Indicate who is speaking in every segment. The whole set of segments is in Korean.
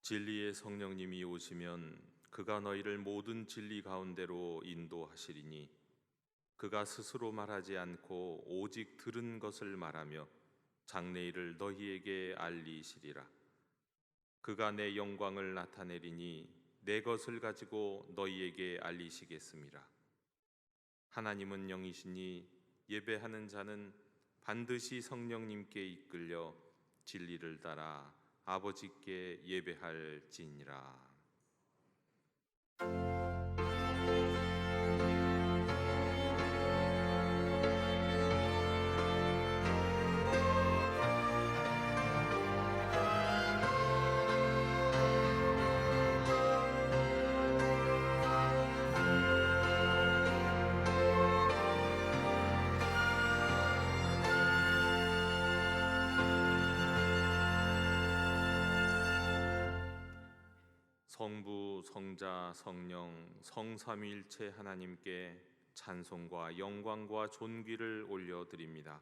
Speaker 1: 진리의 성령님이 오시면 그가 너희를 모든 진리 가운데로 인도하시리니 그가 스스로 말하지 않고 오직 들은 것을 말하며 장래일을 너희에게 알리시리라. 그가 내 영광을 나타내리니 내 것을 가지고 너희에게 알리시겠습니다. 하나님은 영이시니 예배하는 자는 반드시 성령님께 이끌려 진리를 따라 아버지께 예배할지니라. 성부, 성자, 성령, 성삼위일체 하나님께 찬송과 영광과 존귀를 올려드립니다.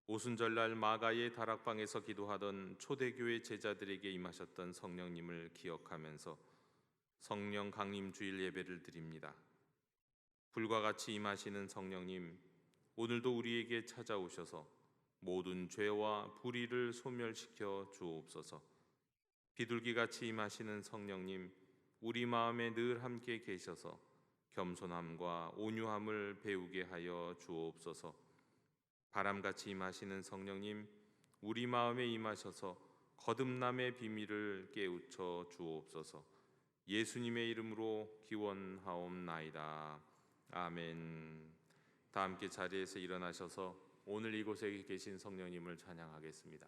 Speaker 1: 오순절날 마가의 다락방에서 기도하던 초대교회 제자들에게 임하셨던 성령님을 기억하면서 성령 강림 주일 예배를 드립니다. 불과 같이 임하시는 성령님, 오늘도 우리에게 찾아오셔서 모든 죄와 불의를 소멸시켜 주옵소서. 비둘기같이 임하시는 성령님, 우리 마음에 늘 함께 계셔서 겸손함과 온유함을 배우게 하여 주옵소서. 바람같이 임하시는 성령님, 우리 마음에 임하셔서 거듭남의 비밀을 깨우쳐 주옵소서. 예수님의 이름으로 기원하옵나이다. 아멘. 다 함께 자리에서 일어나셔서 오늘 이곳에 계신 성령님을 찬양하겠습니다.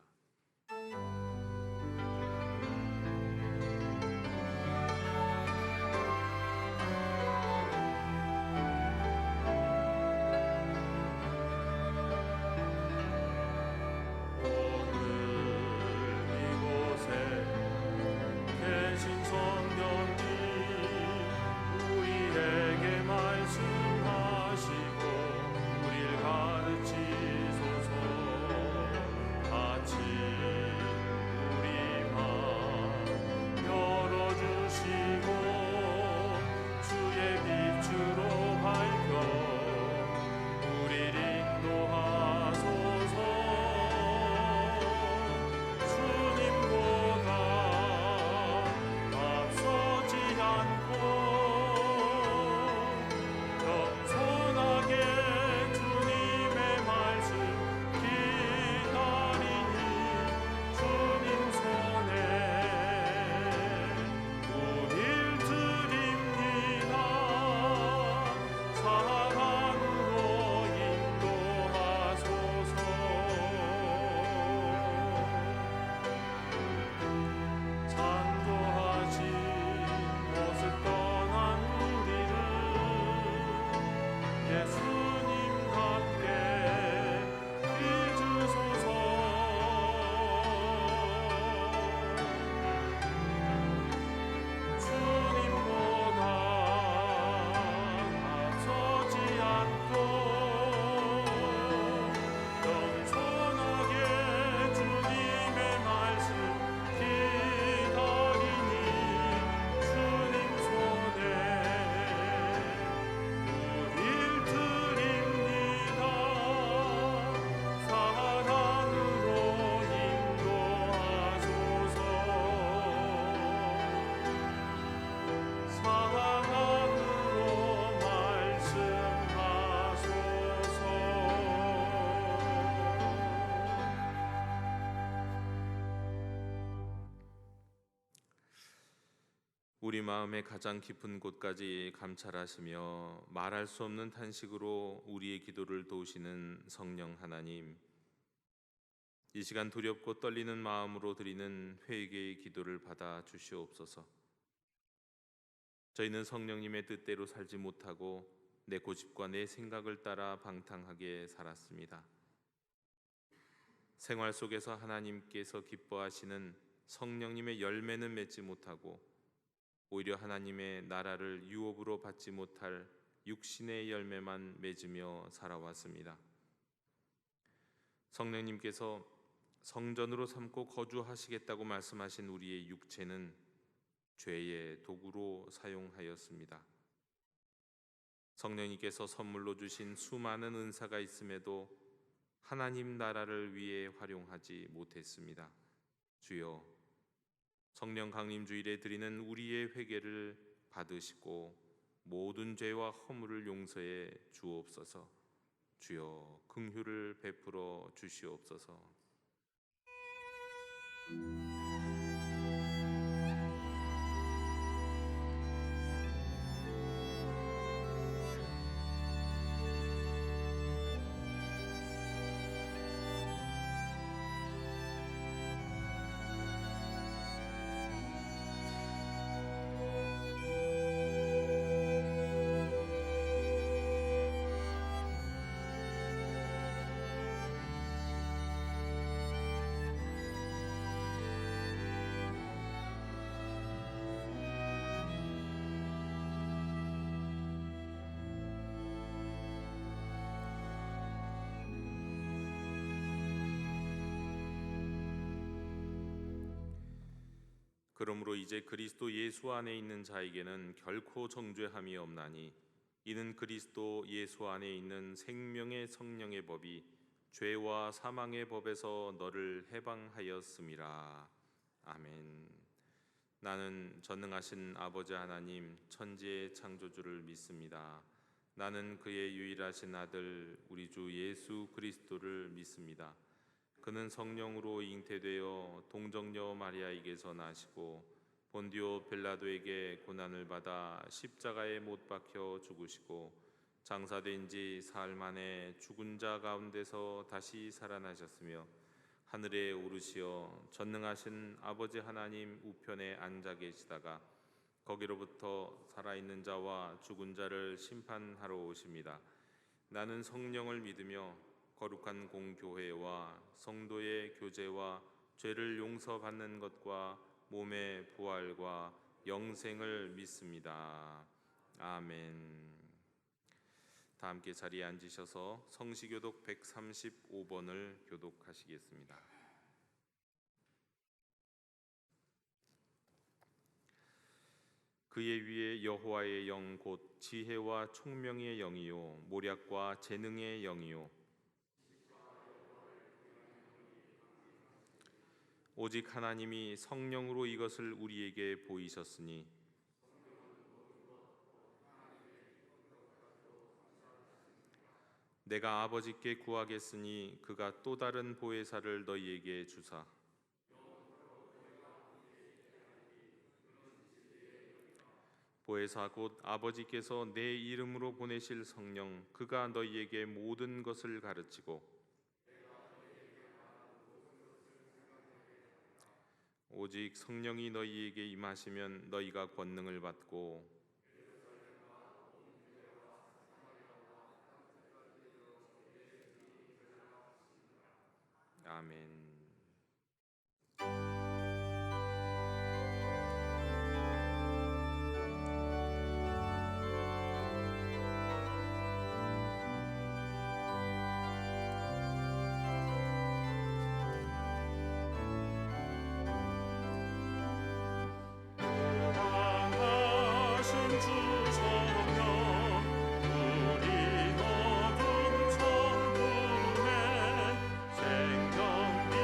Speaker 2: 주님 손에 우릴
Speaker 1: 우리 마음의 가장 깊은 곳까지 감찰하시며 말할 수 없는 탄식으로 우리의 기도를 도우시는 성령 하나님, 이 시간 두렵고 떨리는 마음으로 드리는 회개의 기도를 받아 주시옵소서. 저희는 성령님의 뜻대로 살지 못하고 내 고집과 내 생각을 따라 방탕하게 살았습니다. 생활 속에서 하나님께서 기뻐하시는 성령님의 열매는 맺지 못하고 오히려 하나님의 나라를 유업으로 받지 못할 육신의 열매만 맺으며 살아왔습니다. 성령님께서 성전으로 삼고 거주하시겠다고 말씀하신 우리의 육체는 죄의 도구로 사용하였습니다. 성령님께서 선물로 주신 수많은 은사가 있음에도 하나님 나라를 위해 활용하지 못했습니다. 주여, 성령 강림 주일에 드리는 우리의 회개를 받으시고 모든 죄와 허물을 용서해 주옵소서. 주여, 긍휼을 베풀어 주시옵소서. 그러므로 이제 그리스도 예수 안에 있는 자에게는 결코 정죄함이 없나니, 이는 그리스도 예수 안에 있는 생명의 성령의 법이 죄와 사망의 법에서 너를 해방하였음이라. 아멘. 나는 전능하신 아버지 하나님 천지의 창조주를 믿습니다. 나는 그의 유일하신 아들 우리 주 예수 그리스도를 믿습니다. 그는 성령으로 잉태되어 동정녀 마리아에게서 나시고 본디오 빌라도에게 고난을 받아 십자가에 못 박혀 죽으시고 장사된 지 사흘 만에 죽은 자 가운데서 다시 살아나셨으며 하늘에 오르시어 전능하신 아버지 하나님 우편에 앉아 계시다가 거기로부터 살아있는 자와 죽은 자를 심판하러 오십니다. 나는 성령을 믿으며 거룩한 공교회와 성도의 교제와 죄를 용서받는 것과 몸의 부활과 영생을 믿습니다. 아멘. 다 함께 자리에 앉으셔서 성시교독 135번을 교독하시겠습니다. 그의 위에 여호와의 영 곧 지혜와 총명의 영이요 모략과 재능의 영이요 오직 하나님이 성령으로 이것을 우리에게 보이셨으니 내가 아버지께 구하겠으니 그가 또 다른 보혜사를 너희에게 주사 보혜사 곧 아버지께서 내 이름으로 보내실 성령 그가 너희에게 모든 것을 가르치고 오직 성령이 너희에게 임하시면 너희가 권능을 받고 아멘.
Speaker 2: 우리 모든 성도의 생명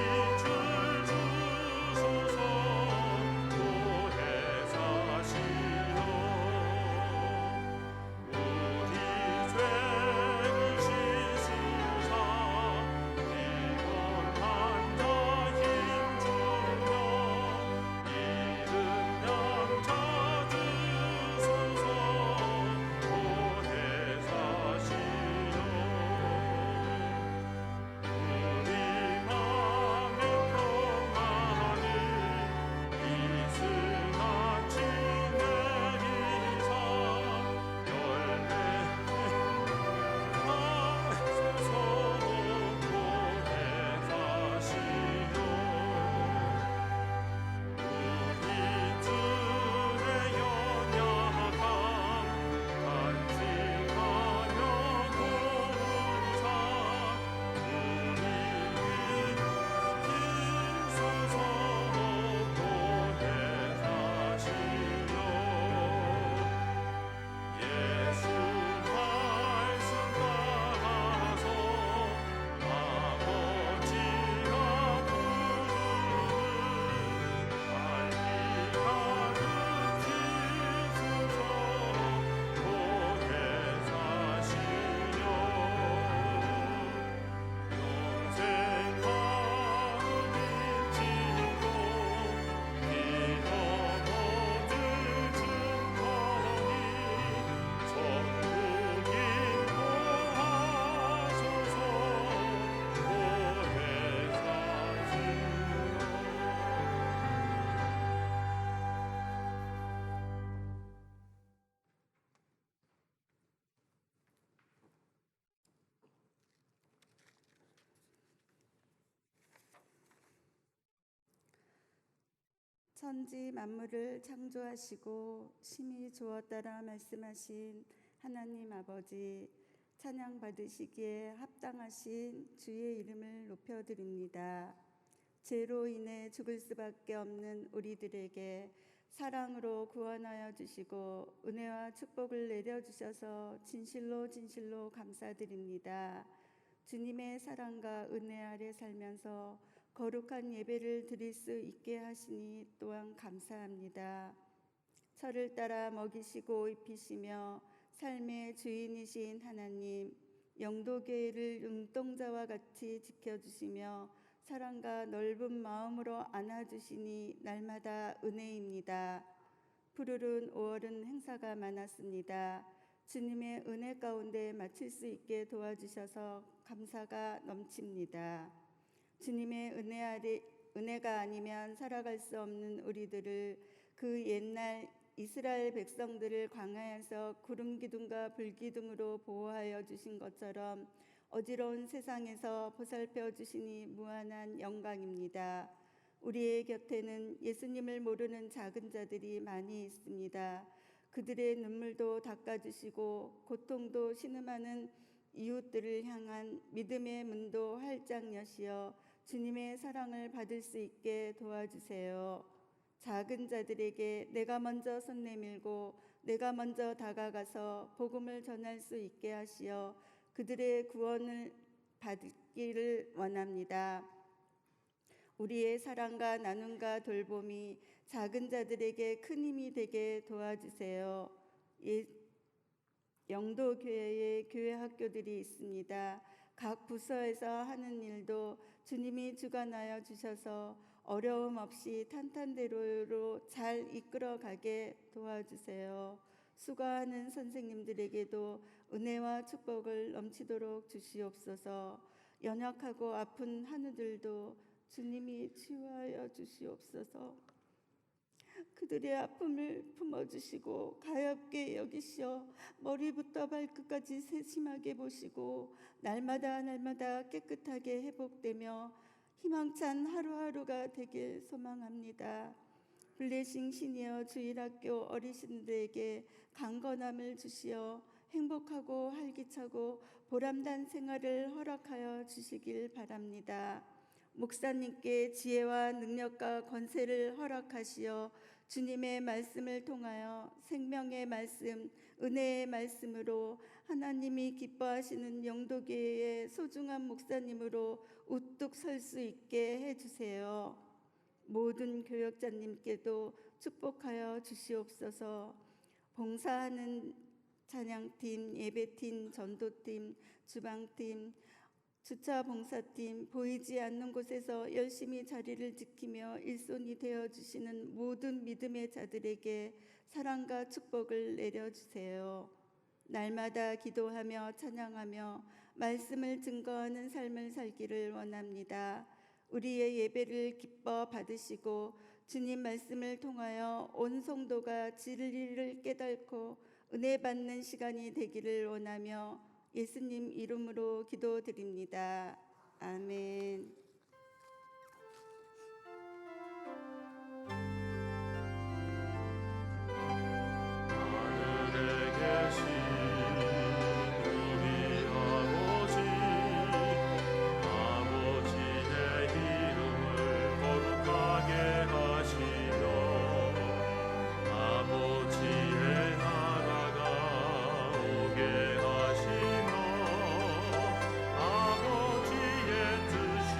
Speaker 2: 천지 만물을 창조하시고 심히 좋았다라 말씀하신 하나님 아버지, 찬양 받으시기에 합당하신 주의 이름을 높여드립니다. 죄로 인해 죽을 수밖에 없는 우리들에게 사랑으로 구원하여 주시고 은혜와 축복을 내려주셔서 진실로 진실로 감사드립니다. 주님의 사랑과 은혜 아래 살면서 거룩한 예배를 드릴 수 있게 하시니 또한 감사합니다. 저를 따라 먹이시고 입히시며 삶의 주인이신 하나님, 영도교회를 눈동자와 같이 지켜주시며 사랑과 넓은 마음으로 안아주시니 날마다 은혜입니다. 푸르른 5월은 행사가 많았습니다. 주님의 은혜 가운데 마칠 수 있게 도와주셔서 감사가 넘칩니다. 주님의 은혜가 아니면 살아갈 수 없는 우리들을, 그 옛날 이스라엘 백성들을 광야에서 구름 기둥과 불 기둥으로 보호하여 주신 것처럼 어지러운 세상에서 보살펴 주시니 무한한 영광입니다. 우리의 곁에는 예수님을 모르는 작은 자들이 많이 있습니다. 그들의 눈물도 닦아주시고 고통도 신음하는 이웃들을 향한 믿음의 문도 활짝 여시어 주님의 사랑을 받을 수 있게 도와주세요. 작은 자들에게 내가 먼저 손 내밀고 내가 먼저 다가가서 복음을 전할 수 있게 하시어 그들의 구원을 받기를 원합니다. 우리의 사랑과 나눔과 돌봄이 작은 자들에게 큰 힘이 되게 도와주세요. 영도교회에 교회 학교들이 있습니다. 각 부서에서 하는 일도 주님이 주관하여 주셔서 어려움 없이 탄탄대로로 잘 이끌어가게 도와주세요. 수고하는 선생님들에게도 은혜와 축복을 넘치도록 주시옵소서. 연약하고 아픈 한우들도 주님이 치유하여 주시옵소서. 그들의 아픔을 품어주시고 가엾게 여기시어 머리부터 발끝까지 세심하게 보시고 날마다 깨끗하게 회복되며 희망찬 하루하루가 되길 소망합니다. 블레싱 시니어 주일학교 어르신들에게 강건함을 주시어 행복하고 활기차고 보람난 생활을 허락하여 주시길 바랍니다. 목사님께 지혜와 능력과 권세를 허락하시어 주님의 말씀을 통하여 생명의 말씀, 은혜의 말씀으로 하나님이 기뻐하시는 영도교회의 소중한 목사님으로 우뚝 설 수 있게 해주세요. 모든 교역자님께도 축복하여 주시옵소서. 봉사하는 찬양팀, 예배팀, 전도팀, 주방팀, 주차 봉사팀, 보이지 않는 곳에서 열심히 자리를 지키며 일손이 되어주시는 모든 믿음의 자들에게 사랑과 축복을 내려주세요. 날마다 기도하며 찬양하며 말씀을 증거하는 삶을 살기를 원합니다. 우리의 예배를 기뻐 받으시고 주님 말씀을 통하여 온 성도가 진리를 깨닫고 은혜 받는 시간이 되기를 원하며 예수님 이름으로 기도드립니다. 아멘.
Speaker 1: 하늘에 계신 우리 아버지의 이름을 거룩하게 하시며 아버지의 나라가 오게 하시며 아버지의 뜻이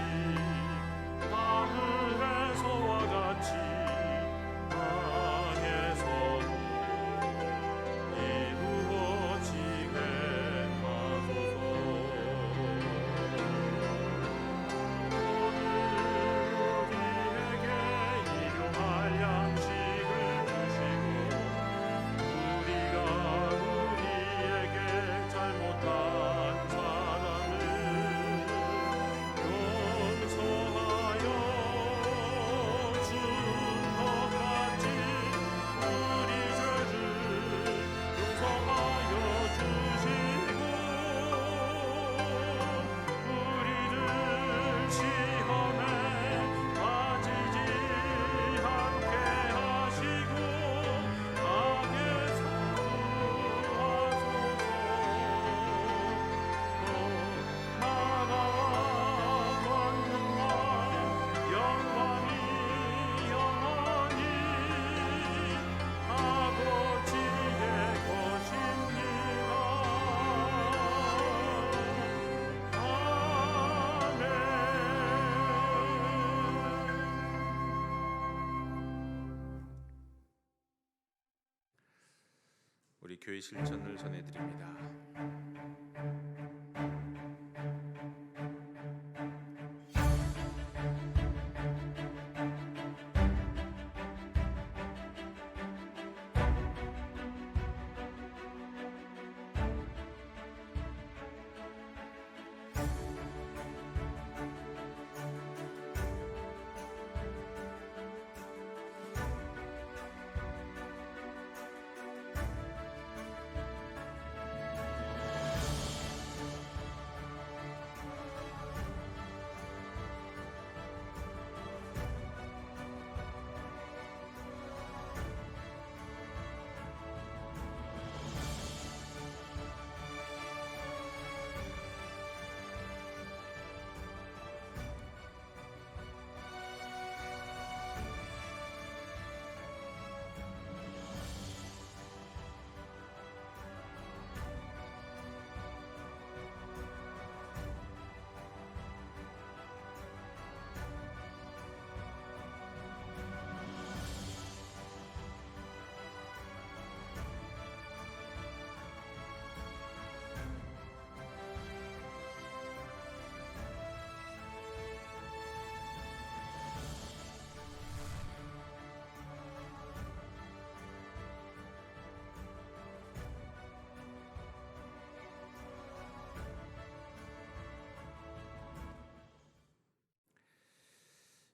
Speaker 1: 우리 교회 실천을 전해드립니다.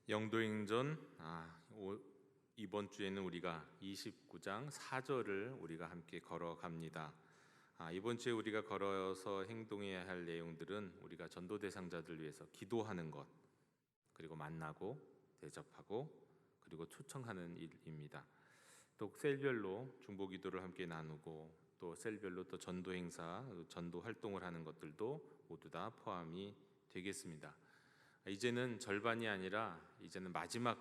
Speaker 1: 영도행전 이번 주에는 우리가 29장 4절을 우리가 함께 걸어갑니다. 이번 주에 우리가 걸어서 행동해야 할 내용들은 우리가 전도 대상자들 위해서 기도하는 것, 그리고 만나고 대접하고 그리고 초청하는 일입니다. 또 셀별로 중보 기도를 함께 나누고 또 셀별로 또 전도 행사, 전도 활동을 하는 것들도 모두 다 포함이 되겠습니다. 이제는 절반이 아니라 이제는 마지막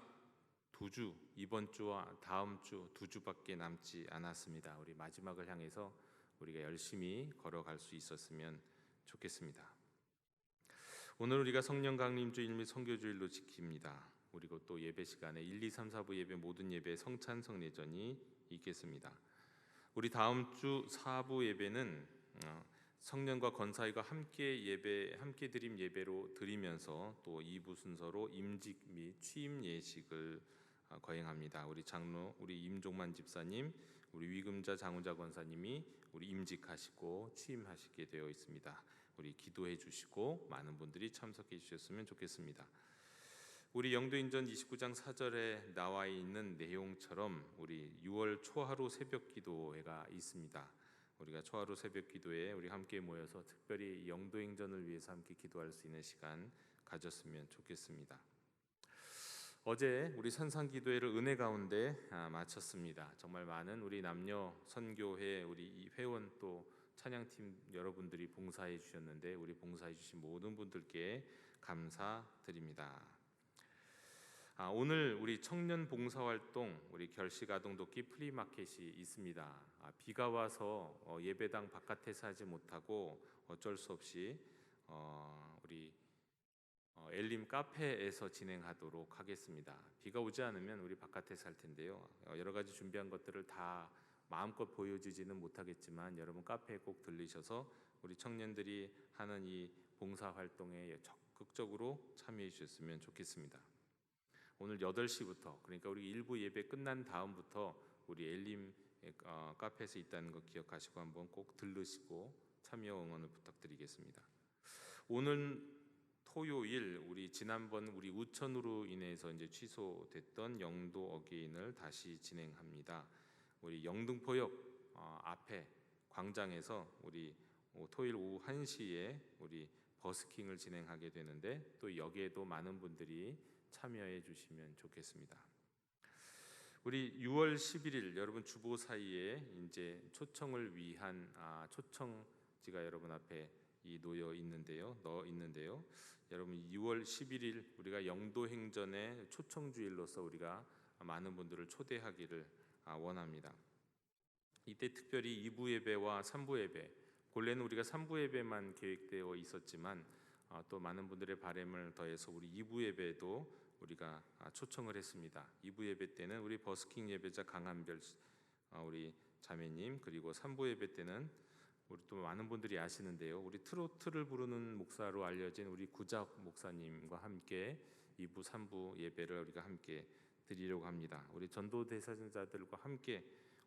Speaker 1: 2주, 이번 주와 다음 주 2주밖에 남지 않았습니다. 우리 마지막을 향해서 우리가 열심히 걸어갈 수 있었으면 좋겠습니다. 오늘 우리가 성령 강림주일 및 선교주일로 지킵니다. 그리고 또 예배 시간에 1, 2, 3, 4부 예배 모든 예배 성찬 성례전이 있겠습니다. 우리 다음 주 4부 예배는 성령과 권사위가 함께 드림 예배로 드리면서 또 2부 순서로 임직 및 취임 예식을 거행합니다. 우리 장로, 우리 임종만 집사님, 우리 위금자 장우자 권사님이 우리 임직하시고 취임하시게 되어 있습니다. 우리 기도해 주시고 많은 분들이 참석해 주셨으면 좋겠습니다. 우리 영도인전 29장 4절에 나와 있는 내용처럼 우리 6월 초하루 새벽 기도회가 있습니다. 우리가 초하루 새벽 기도에 우리 함께 모여서 특별히 영도행전을 위해서 함께 기도할 수 있는 시간 가졌으면 좋겠습니다. 어제 우리 산상기도회를 은혜 가운데 마쳤습니다. 정말 많은 우리 남녀 선교회 우리 회원 또 찬양팀 여러분들이 봉사해 주셨는데 우리 봉사해 주신 모든 분들께 감사드립니다. 오늘 우리 청년 봉사활동 우리 결식아동돕기 플리마켓이 있습니다. 비가 와서 예배당 바깥에서 하지 못하고 어쩔 수 없이 우리 엘림 카페에서 진행하도록 하겠습니다. 비가 오지 않으면 우리 바깥에서 할 텐데요. 여러 가지 준비한 것들을 다 마음껏 보여주지는 못하겠지만 여러분 카페에 꼭 들리셔서 우리 청년들이 하는 이 봉사활동에 적극적으로 참여해 주셨으면 좋겠습니다. 오늘 8시부터 그러니까 우리 일부 예배 끝난 다음부터 우리 엘림 카페에서 있다는 거 기억하시고 한번 꼭 들르시고 참여 응원을 부탁드리겠습니다. 오늘 토요일 우리 지난번 우리 우천으로 인해서 이제 취소됐던 영도 어게인을 다시 진행합니다. 우리 영등포역 앞에 광장에서 우리 토요일 오후 1시에 우리 버스킹을 진행하게 되는데 또 여기에도 많은 분들이 참여해 주시면 좋겠습니다. 우리 6월 11일 여러분 주보 사이에 이제 초청을 위한 초청지가 여러분 앞에 넣어 있는데요. 여러분 6월 11일 우리가 영도행전의 초청주일로서 우리가 많은 분들을 초대하기를 원합니다. 이때 특별히 2부 예배와 3부 예배, 본래는 우리가 3부 예배만 계획되어 있었지만 또 많은 분들의 바람을 더해서 우리 2부 예배도 우리가 초청을 했습니다. 2부 예배 때는 우리 버스킹 예배자 강한별 우리 자매님, 그리고 3부 예배 때는 우리 또 많은 분들이 아시는데요, 우리 트로트를 부르는 목사로 알려진 우리 구작 목사님과 함께 2부, 3부 예배를 우리가 함께 드리려고 합니다. 우리 전도 대사자들과 함께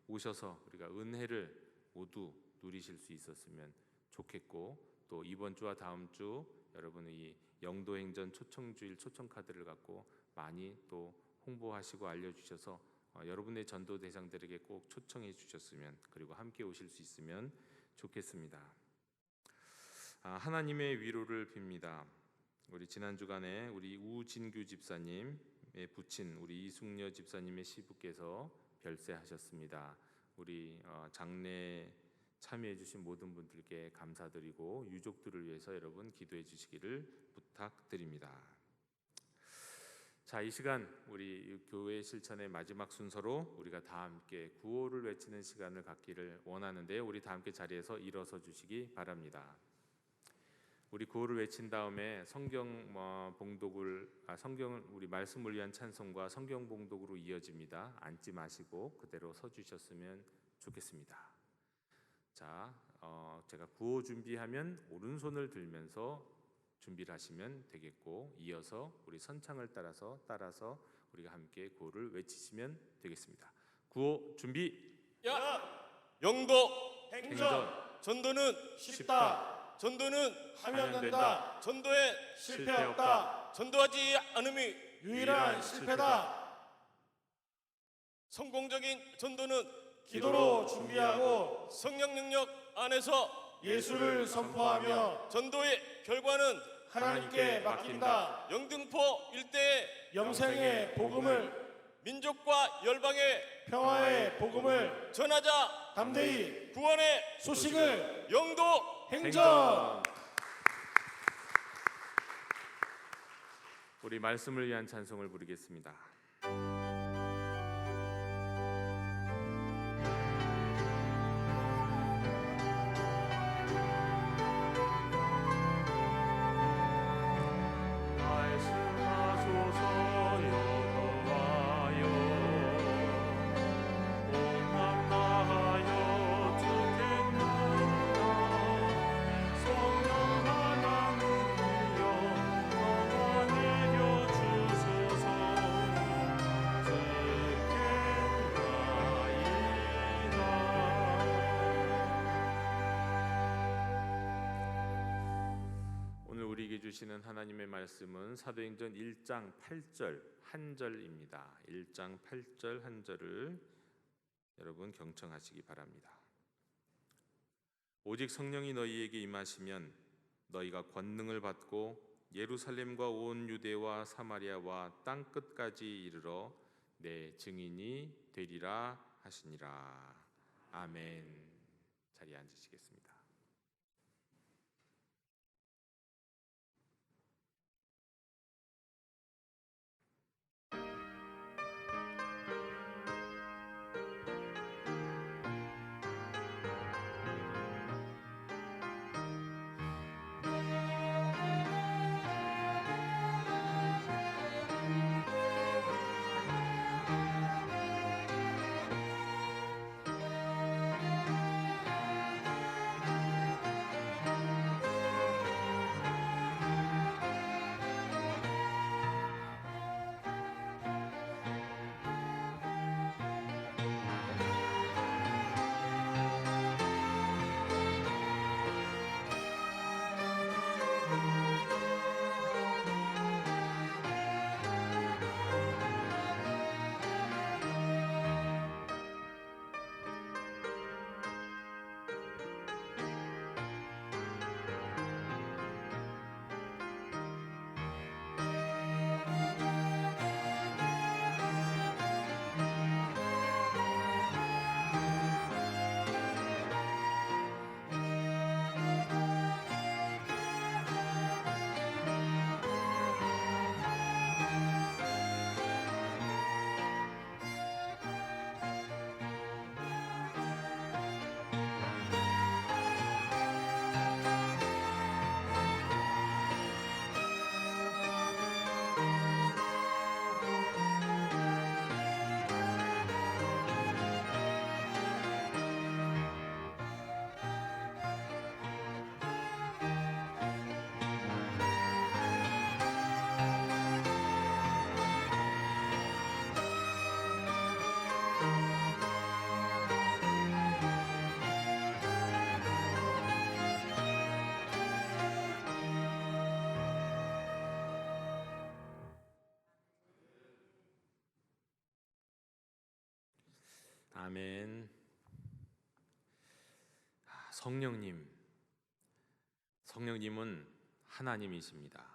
Speaker 1: 오셔서 우리가 은혜를 모두 누리실 수 있었으면 좋겠고, 또 이번 주와 다음 주 여러분의 이 영도행전 초청주일 초청 카드를 갖고 많이 또 홍보하시고 알려주셔서 여러분의 전도 대상들에게 꼭 초청해 주셨으면, 그리고 함께 오실 수 있으면 좋겠습니다. 하나님의 위로를 빕니다. 우리 지난 주간에 우리 우진규 집사님의 부친 우리 이숙녀 집사님의 시부께서 별세하셨습니다. 우리 장례 참여해 주신 모든 분들께 감사드리고 유족들을 위해서 여러분 기도해 주시기를 부탁드립니다. 자, 이 시간 우리 교회 실천의 마지막 순서로 우리가 다 함께 구호를 외치는 시간을 갖기를 원하는데요, 우리 다 함께 자리에서 일어서 주시기 바랍니다. 우리 구호를 외친 다음에 성경을 우리 말씀을 위한 찬송과 성경 봉독으로 이어집니다. 앉지 마시고 그대로 서 주셨으면 좋겠습니다. 자, 제가 구호 준비하면 오른손을 들면서 준비를 하시면 되겠고, 이어서 우리 선창을 따라서 우리가 함께 구호를 외치시면 되겠습니다. 구호 준비.
Speaker 3: 영도 행전. 전도는 쉽다. 전도는 하면 된다. 전도에 실패 없다. 전도하지 않음이 유일한 실패다. 성공적인 전도는 기도로 준비하고 성령 능력 안에서 예수를 선포하며 전도의 결과는 하나님께 맡긴다. 영등포 일대의 영생의 복음을, 민족과 열방의 평화의 복음을 전하자. 담대히 구원의 소식을 영도 행전.
Speaker 1: 우리 말씀을 위한 찬송을 부르겠습니다. 주시는 하나님의 말씀은 사도행전 1장 8절 한 절입니다. 1장 8절 한 절을 여러분 경청하시기 바랍니다. 오직 성령이 너희에게 임하시면 너희가 권능을 받고 예루살렘과 온 유대와 사마리아와 땅 끝까지 이르러 내 증인이 되리라 하시니라. 아멘. 자리에 앉으시겠습니다. 아멘. 성령님은 하나님이십니다.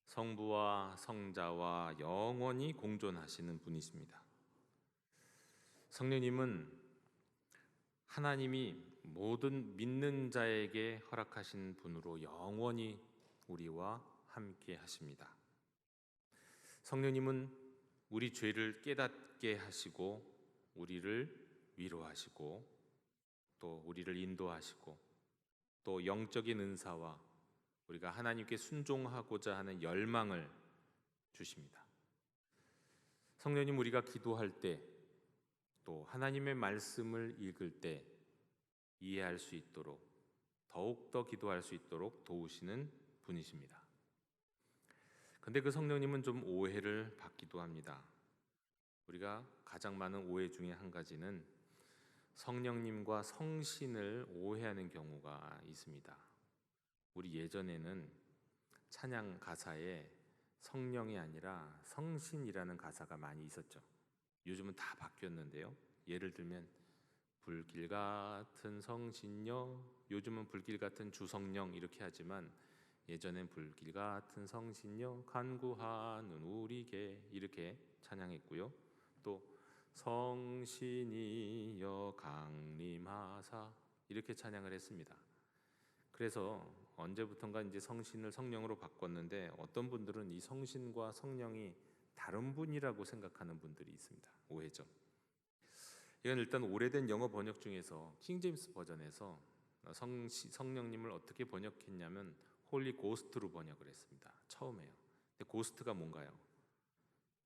Speaker 1: 성부와 성자와 영원히 공존하시는 분이십니다. 성령님은 하나님이 모든 믿는 자에게 허락하신 분으로 영원히 우리와 함께 하십니다. 성령님은 우리 죄를 깨닫게 하시고 우리를 위로하시고 또 우리를 인도하시고 또 영적인 은사와 우리가 하나님께 순종하고자 하는 열망을 주십니다. 성령님, 우리가 기도할 때 또 하나님의 말씀을 읽을 때 이해할 수 있도록 더욱더 기도할 수 있도록 도우시는 분이십니다. 근데 그 성령님은 좀 오해를 받기도 합니다. 우리가 가장 많은 오해 중에 한 가지는 성령님과 성신을 오해하는 경우가 있습니다. 우리 예전에는 찬양 가사에 성령이 아니라 성신이라는 가사가 많이 있었죠. 요즘은 다 바뀌었는데요. 예를 들면 불길 같은 성신여, 요즘은 불길 같은 주성령 이렇게 하지만 예전엔 불길 같은 성신여 간구하는 우리게 이렇게 찬양했고요. 또 성신이여 강림하사 이렇게 찬양을 했습니다. 그래서 언제부턴가 이제 성신을 성령으로 바꿨는데 어떤 분들은 이 성신과 성령이 다른 분이라고 생각하는 분들이 있습니다. 오해죠. 이건 일단 오래된 영어 번역 중에서 킹제임스 버전에서 성령님을 어떻게 번역했냐면 홀리 고스트로 번역을 했습니다. 처음에요. 근데 고스트가 뭔가요?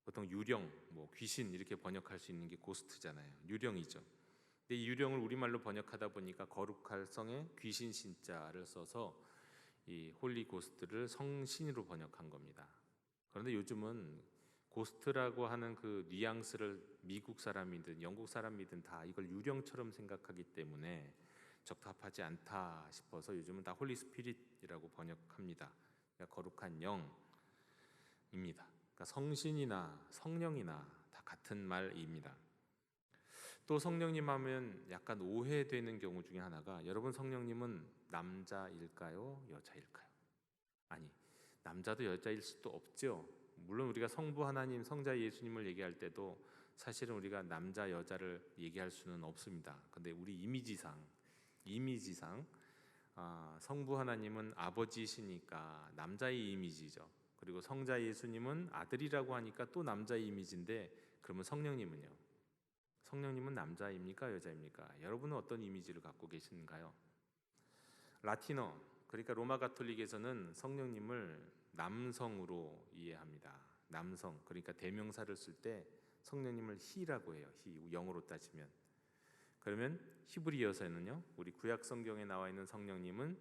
Speaker 1: 보통 유령, 귀신 이렇게 번역할 수 있는 게 고스트잖아요. 유령이죠. 근데 이 유령을 우리말로 번역하다 보니까 거룩할 성에 귀신 신자를 써서 이 홀리 고스트를 성신으로 번역한 겁니다. 그런데 요즘은 고스트라고 하는 그 뉘앙스를 미국 사람이든 영국 사람이든 다 이걸 유령처럼 생각하기 때문에 적합하지 않다 싶어서 요즘은 다 홀리 스피릿이라고 번역합니다. 그러니까 거룩한 영입니다. 그러니까 성신이나 성령이나 다 같은 말입니다. 또 성령님 하면 약간 오해되는 경우 중에 하나가 여러분 성령님은 남자일까요? 여자일까요? 아니, 남자도 여자일 수도 없죠. 물론 우리가 성부 하나님, 성자 예수님을 얘기할 때도 사실은 우리가 남자 여자를 얘기할 수는 없습니다. 근데 우리 이미지상 성부 하나님은 아버지시니까 남자의 이미지죠. 그리고 성자 예수님은 아들이라고 하니까 또 남자의 이미지인데 그러면 성령님은요? 성령님은 남자입니까? 여자입니까? 여러분은 어떤 이미지를 갖고 계신가요? 라틴어, 그러니까 로마 가톨릭에서는 성령님을 남성으로 이해합니다. 남성, 그러니까 대명사를 쓸 때 성령님을 히라고 해요. 히, 영어로 따지면. 그러면 히브리어에서는요, 우리 구약 성경에 나와 있는 성령님은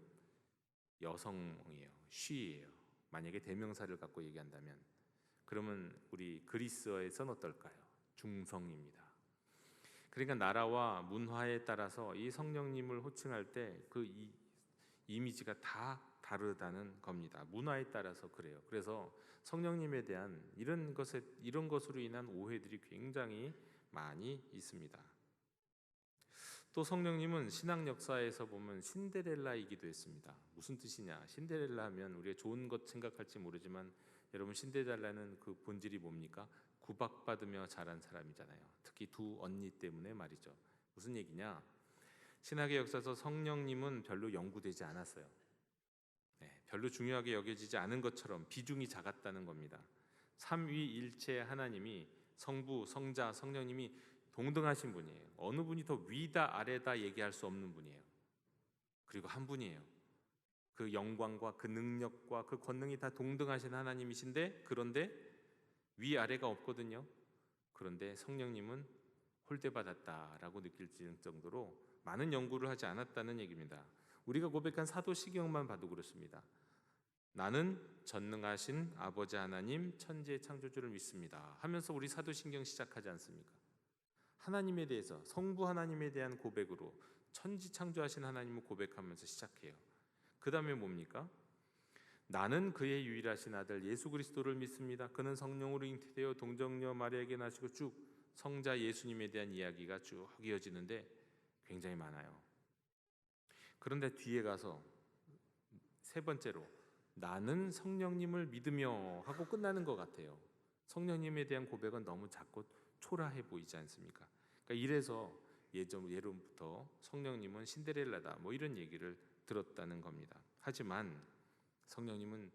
Speaker 1: 여성이에요. 쉬예요. 만약에 대명사를 갖고 얘기한다면, 그러면 우리 그리스어에서는 어떨까요? 중성입니다. 그러니까 나라와 문화에 따라서 이 성령님을 호칭할 때 그 이미지가 다 다르다는 겁니다. 문화에 따라서 그래요. 그래서 성령님에 대한 이런 것으로 인한 오해들이 굉장히 많이 있습니다. 또 성령님은 신앙 역사에서 보면 신데렐라이기도 했습니다. 무슨 뜻이냐? 신데렐라 하면 우리가 좋은 것 생각할지 모르지만 여러분 신데렐라는 그 본질이 뭡니까? 구박받으며 자란 사람이잖아요. 특히 두 언니 때문에 말이죠. 무슨 얘기냐? 신학의 역사에서 성령님은 별로 연구되지 않았어요. 별로 중요하게 여겨지지 않은 것처럼 비중이 작았다는 겁니다. 삼위일체 하나님이 성부, 성자, 성령님이 동등하신 분이에요. 어느 분이 더 위다 아래다 얘기할 수 없는 분이에요. 그리고 한 분이에요. 그 영광과 그 능력과 그 권능이 다 동등하신 하나님이신데 그런데 위아래가 없거든요. 그런데 성령님은 홀대받았다라고 느낄 정도로 많은 연구를 하지 않았다는 얘기입니다. 우리가 고백한 사도시경만 봐도 그렇습니다. 나는 전능하신 아버지 하나님 천지의 창조주를 믿습니다 하면서 우리 사도신경 시작하지 않습니까? 하나님에 대해서 성부 하나님에 대한 고백으로 천지 창조하신 하나님을 고백하면서 시작해요. 그 다음에 뭡니까? 나는 그의 유일하신 아들 예수 그리스도를 믿습니다. 그는 성령으로 잉태되어 동정녀 마리아에게 나시고 쭉 성자 예수님에 대한 이야기가 쭉 이어지는데 굉장히 많아요. 그런데 뒤에 가서 세 번째로 나는 성령님을 믿으며 하고 끝나는 것 같아요. 성령님에 대한 고백은 너무 작고 초라해 보이지 않습니까? 그러니까 이래서 예로부터 성령님은 신데렐라다 뭐 이런 얘기를 들었다는 겁니다. 하지만 성령님은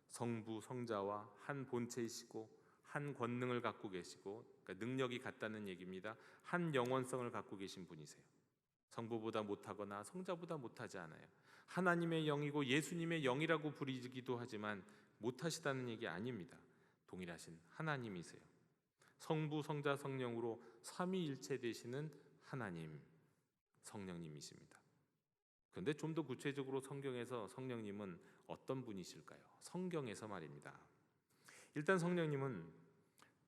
Speaker 1: 성부 성자와 한 본체이시고 한 권능을 갖고 계시고, 그러니까 능력이 같다는 얘기입니다. 한 영원성을 갖고 계신 분이세요. 성부보다 못하거나 성자보다 못하지 않아요. 하나님의 영이고 예수님의 영이라고 부르기도 하지만 못하시다는 얘기 아닙니다. 동일하신 하나님이세요. 성부 성자 성령으로 삼위일체 되시는 하나님 성령님이십니다. 그런데 좀 더 구체적으로 성경에서 성령님은 어떤 분이실까요? 성경에서 말입니다. 일단 성령님은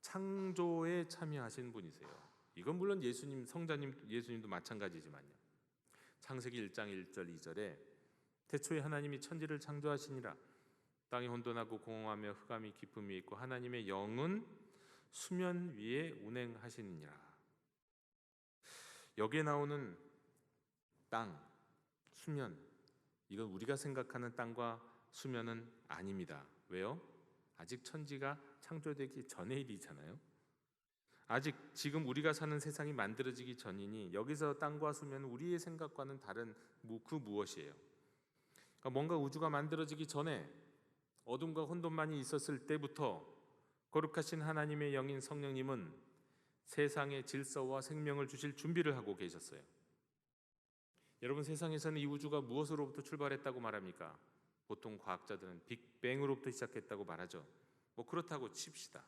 Speaker 1: 창조에 참여하신 분이세요. 이건 물론 예수님, 성자님, 예수님도 마찬가지지만요. 창세기 1장 1절 2절에 태초에 하나님이 천지를 창조하시니라. 땅이 혼돈하고 공허하며 흑암이 깊음 위에 있고 하나님의 영은 수면 위에 운행하시니라. 여기에 나오는 땅, 수면, 이건 우리가 생각하는 땅과 수면은 아닙니다. 왜요? 아직 천지가 창조되기 전의 일이잖아요. 아직 지금 우리가 사는 세상이 만들어지기 전이니 여기서 땅과 수면은 우리의 생각과는 다른 그 무엇이에요? 그러니까 뭔가 우주가 만들어지기 전에 어둠과 혼돈만이 있었을 때부터 거룩하신 하나님의 영인 성령님은 세상의 질서와 생명을 주실 준비를 하고 계셨어요. 여러분, 세상에서는 이 우주가 무엇으로부터 출발했다고 말합니까? 보통 과학자들은 빅뱅으로부터 시작했다고 말하죠. 뭐 그렇다고 칩시다.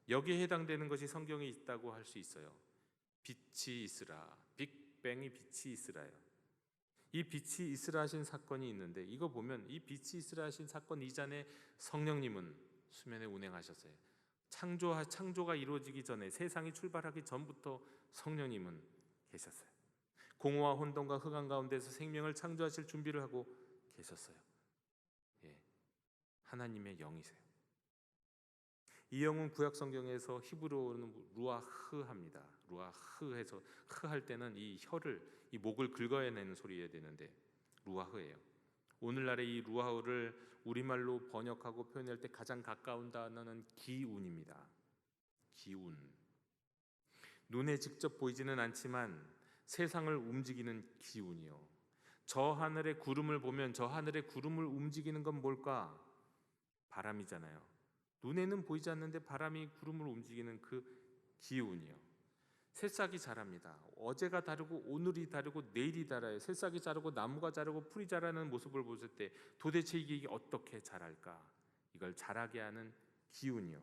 Speaker 1: 여기에 해당되는 것이 성경에 있다고 할 수 있어요. 빛이 있으라. 빅뱅이 빛이 있으라요. 이 빛이 있으라 하신 사건이 있는데 이거 보면 이 빛이 있으라 하신 사건 이전에 성령님은 수면에 운행하셨어요. 창조가 이루어지기 전에, 세상이 출발하기 전부터 성령님은 계셨어요. 공허와 혼돈과 흑암 가운데서 생명을 창조하실 준비를 하고 계셨어요. 하나님의 영이세요. 이 영은 구약 성경에서 히브리어로는 루아흐합니다. 루아흐해서 흐할 때는 이 혀를, 이 목을 긁어내는 소리여야 되는데 루아흐예요. 오늘날의 이 루아흐를 우리말로 번역하고 표현할 때 가장 가까운 단어는 기운입니다. 기운. 눈에 직접 보이지는 않지만 세상을 움직이는 기운이요. 저 하늘의 구름을 보면 저 하늘의 구름을 움직이는 건 뭘까? 바람이잖아요. 눈에는 보이지 않는데 바람이 구름을 움직이는 그 기운이요. 새싹이 자랍니다. 어제가 다르고 오늘이 다르고 내일이 달라요. 새싹이 자라고 나무가 자라고 풀이 자라는 모습을 보실 때 도대체 이게 어떻게 자랄까? 이걸 자라게 하는 기운이요.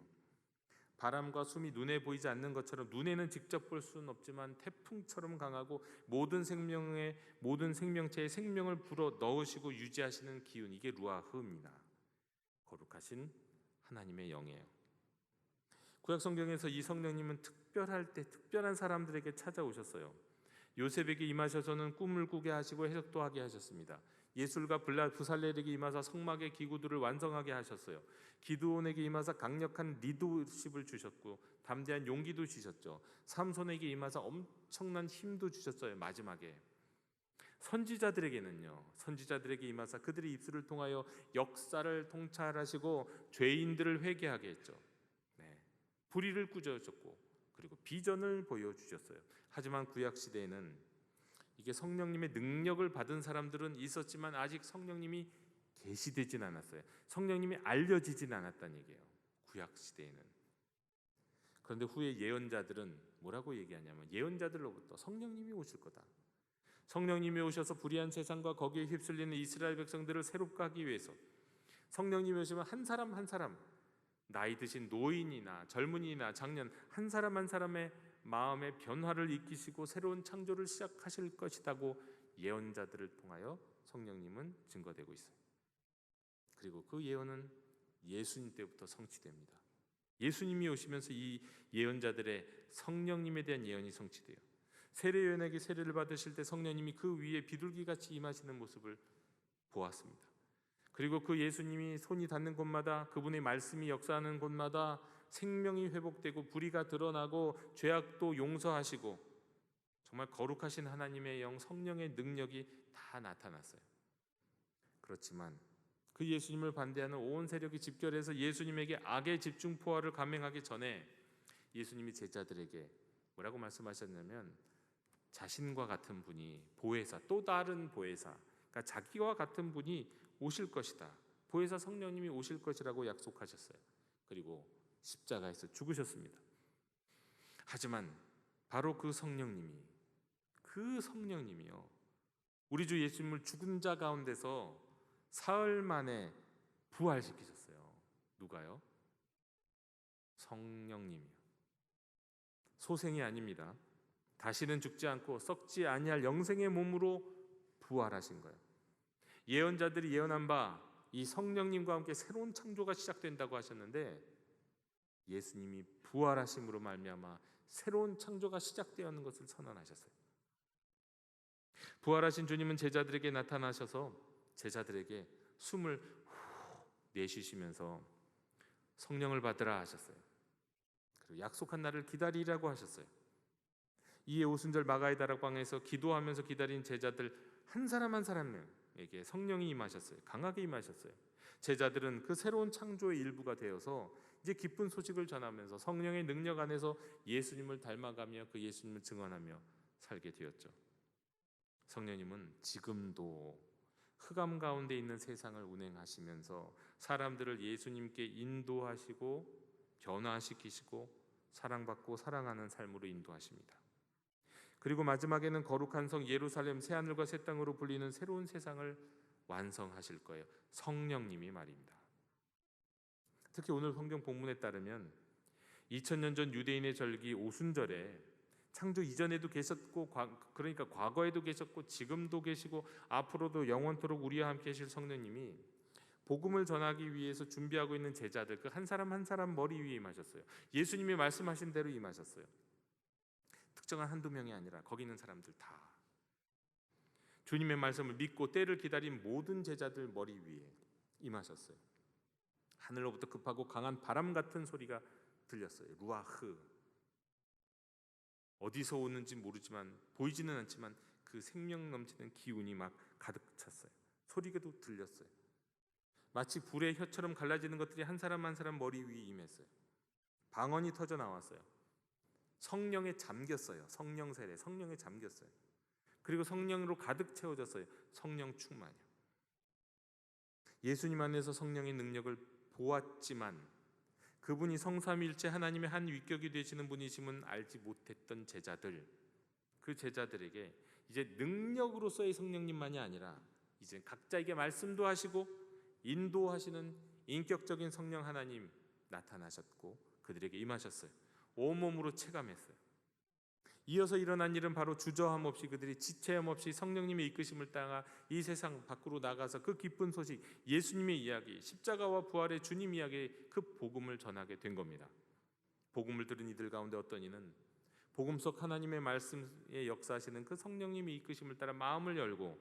Speaker 1: 바람과 숨이 눈에 보이지 않는 것처럼 눈에는 직접 볼 수는 없지만 태풍처럼 강하고 모든 생명체에 생명을 불어 넣으시고 유지하시는 기운, 이게 루아흐입니다. 거룩하신 하나님의 영이에요. 구약 성경에서 이 성령님은 특별할 때 특별한 사람들에게 찾아오셨어요. 요셉에게 임하셔서는 꿈을 꾸게 하시고 해석도 하게 하셨습니다. 예술가 부살렐에게 임하사 성막의 기구들을 완성하게 하셨어요. 기드온에게 임하사 강력한 리더십을 주셨고 담대한 용기도 주셨죠. 삼손에게 임하사 엄청난 힘도 주셨어요. 마지막에 선지자들에게 임하사 그들의 입술을 통하여 역사를 통찰하시고 죄인들을 회개하게 했죠. 불의를 꾸짖으셨고 그리고 비전을 보여주셨어요. 하지만 구약 시대에는 이게 성령님의 능력을 받은 사람들은 있었지만 아직 성령님이 계시되진 않았어요. 성령님이 알려지진 않았다는 얘기예요. 구약 시대에는. 그런데 후에 예언자들은 뭐라고 얘기하냐면 예언자들로부터 성령님이 오실 거다. 성령님이 오셔서 불의한 세상과 거기에 휩쓸리는 이스라엘 백성들을 새롭게 하기 위해서 성령님이 오시면 한 사람 한 사람, 나이 드신 노인이나 젊은이나 장년 한 사람 한 사람의 마음의 변화를 일으키시고 새로운 창조를 시작하실 것이라고 예언자들을 통하여 성령님은 증거되고 있어요. 그리고 그 예언은 예수님 때부터 성취됩니다. 예수님이 오시면서 이 예언자들의 성령님에 대한 예언이 성취돼요. 세례 요한에게 세례를 받으실 때 성령님이 그 위에 비둘기같이 임하시는 모습을 보았습니다. 그리고 그 예수님이 손이 닿는 곳마다, 그분의 말씀이 역사하는 곳마다 생명이 회복되고 불의가 드러나고 죄악도 용서하시고 정말 거룩하신 하나님의 영 성령의 능력이 다 나타났어요. 그렇지만 그 예수님을 반대하는 온 세력이 집결해서 예수님에게 악의 집중포화를 감행하기 전에 예수님이 제자들에게 뭐라고 말씀하셨냐면 자신과 같은 분이 보혜사, 또 다른 보혜사, 그러니까 자기와 같은 분이 오실 것이다. 보혜사 성령님이 오실 것이라고 약속하셨어요. 그리고 십자가에서 죽으셨습니다. 하지만 바로 그 성령님이요, 우리 주 예수님을 죽은 자 가운데서 사흘 만에 부활시키셨어요. 누가요? 성령님이요. 소생이 아닙니다. 다시는 죽지 않고 썩지 아니할 영생의 몸으로 부활하신 거예요. 예언자들이 예언한 바 이 성령님과 함께 새로운 창조가 시작된다고 하셨는데 예수님이 부활하심으로 말미암아 새로운 창조가 시작되었는 것을 선언하셨어요. 부활하신 주님은 제자들에게 나타나셔서 제자들에게 숨을 후 내쉬시면서 성령을 받으라 하셨어요. 그리고 약속한 날을 기다리라고 하셨어요. 이에 오순절 마가의 다락방에서 기도하면서 기다린 제자들 한 사람 한 사람에게 성령이 임하셨어요. 강하게 임하셨어요. 제자들은 그 새로운 창조의 일부가 되어서 이제 기쁜 소식을 전하면서 성령의 능력 안에서 예수님을 닮아가며 그 예수님을 증언하며 살게 되었죠. 성령님은 지금도 흑암 가운데 있는 세상을 운행하시면서 사람들을 예수님께 인도하시고 변화시키시고 사랑받고 사랑하는 삶으로 인도하십니다. 그리고 마지막에는 거룩한 성 예루살렘 새하늘과 새 땅으로 불리는 새로운 세상을 완성하실 거예요. 성령님이 말입니다. 특히 오늘 성경 본문에 따르면 2000년 전 유대인의 절기 오순절에 창조 이전에도 계셨고 그러니까 과거에도 계셨고 지금도 계시고 앞으로도 영원토록 우리와 함께 하실 성령님이 복음을 전하기 위해서 준비하고 있는 제자들 그 한 사람 한 사람 머리 위에 임하셨어요. 예수님이 말씀하신 대로 임하셨어요. 특정한 한두 명이 아니라 거기 있는 사람들 다 주님의 말씀을 믿고 때를 기다린 모든 제자들 머리 위에 임하셨어요. 하늘로부터 급하고 강한 바람 같은 소리가 들렸어요. 루아흐. 어디서 오는지 모르지만 보이지는 않지만 그 생명 넘치는 기운이 막 가득 찼어요. 소리가도 들렸어요. 마치 불의 혀처럼 갈라지는 것들이 한 사람 한 사람 머리 위에 임했어요. 방언이 터져 나왔어요. 성령에 잠겼어요. 성령 세례, 성령에 잠겼어요. 그리고 성령으로 가득 채워졌어요. 성령 충만이요. 예수님 안에서 성령의 능력을 보았지만 그분이 성삼위일체 하나님의 한 위격이 되시는 분이심은 알지 못했던 제자들, 그 제자들에게 이제 능력으로서의 성령님만이 아니라 이제 각자에게 말씀도 하시고 인도하시는 인격적인 성령 하나님 나타나셨고 그들에게 임하셨어요. 온몸으로 체감했어요. 이어서 일어난 일은 바로 주저함 없이 그들이 지체함 없이 성령님의 이끄심을 따라 이 세상 밖으로 나가서 그 기쁜 소식, 예수님의 이야기, 십자가와 부활의 주님 이야기, 그 복음을 전하게 된 겁니다. 복음을 들은 이들 가운데 어떤 이는 복음 속 하나님의 말씀에 역사하시는 그 성령님의 이끄심을 따라 마음을 열고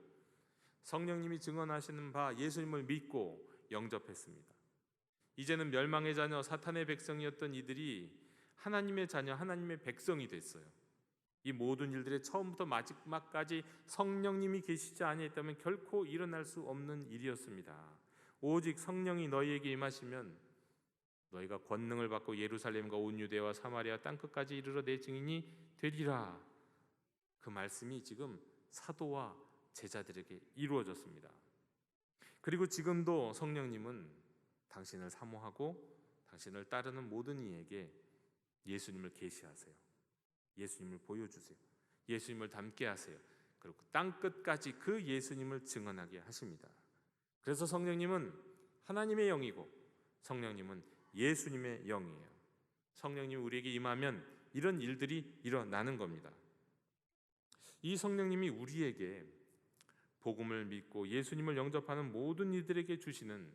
Speaker 1: 성령님이 증언하시는 바 예수님을 믿고 영접했습니다. 이제는 멸망의 자녀 사탄의 백성이었던 이들이 하나님의 자녀 하나님의 백성이 됐어요. 이 모든 일들의 처음부터 마지막까지 성령님이 계시지 아니했다면 결코 일어날 수 없는 일이었습니다. 오직 성령이 너희에게 임하시면 너희가 권능을 받고 예루살렘과 온 유대와 사마리아 땅끝까지 이르러 내 증인이 되리라. 그 말씀이 지금 사도와 제자들에게 이루어졌습니다. 그리고 지금도 성령님은 당신을 사모하고 당신을 따르는 모든 이에게 예수님을 계시하세요. 예수님을 보여주세요. 예수님을 닮게 하세요. 그리고 땅끝까지 그 예수님을 증언하게 하십니다. 그래서 성령님은 하나님의 영이고 성령님은 예수님의 영이에요. 성령님이 우리에게 임하면 이런 일들이 일어나는 겁니다. 이 성령님이 우리에게 복음을 믿고 예수님을 영접하는 모든 이들에게 주시는